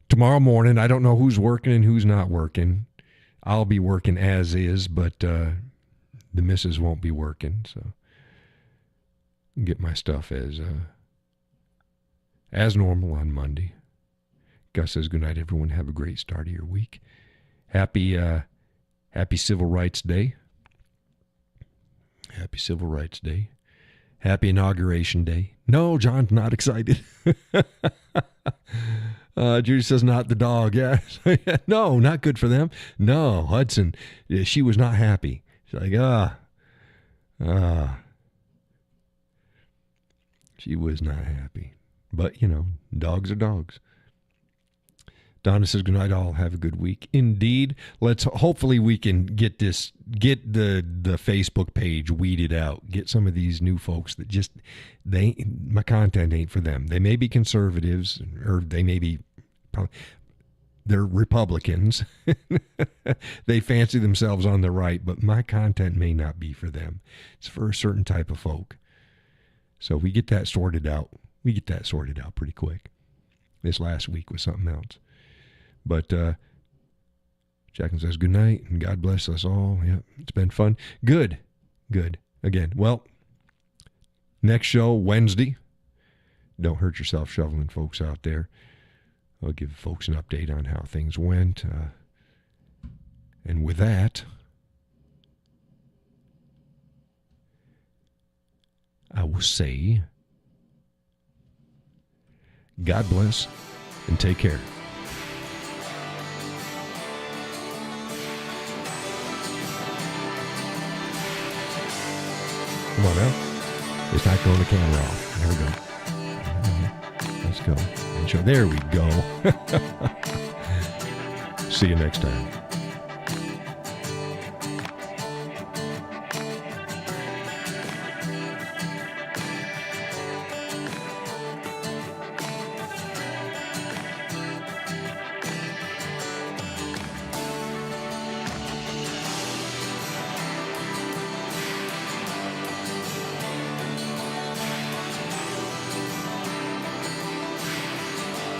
tomorrow morning. I don't know who's working and who's not working. I'll be working as is, but the missus won't be working. So get my stuff as normal on Monday. Gus says, good night, everyone. Have a great start of your week. Happy Civil Rights Day. Happy Civil Rights Day. Happy Inauguration Day. No, John's not excited. Judy says, not the dog. Yeah. No, not good for them. No, Hudson, she was not happy. She's like, she was not happy. But, dogs are dogs. Donna says, good night all. Have a good week. Indeed. Hopefully we can get the Facebook page weeded out. Get some of these new folks that my content ain't for them. They may be conservatives, or they may be, they're Republicans. They fancy themselves on the right, but my content may not be for them. It's for a certain type of folk. So we get that sorted out. We get that sorted out pretty quick. This last week was something else. But Jacqueline says, good night, and God bless us all. Yep, it's been fun. Good. Again, well, next show, Wednesday. Don't hurt yourself shoveling folks out there. I'll give folks an update on how things went. And with that, I will say, God bless and take care. Come on now. It's not going to camera off. There we go. Let's go. There we go. See you next time.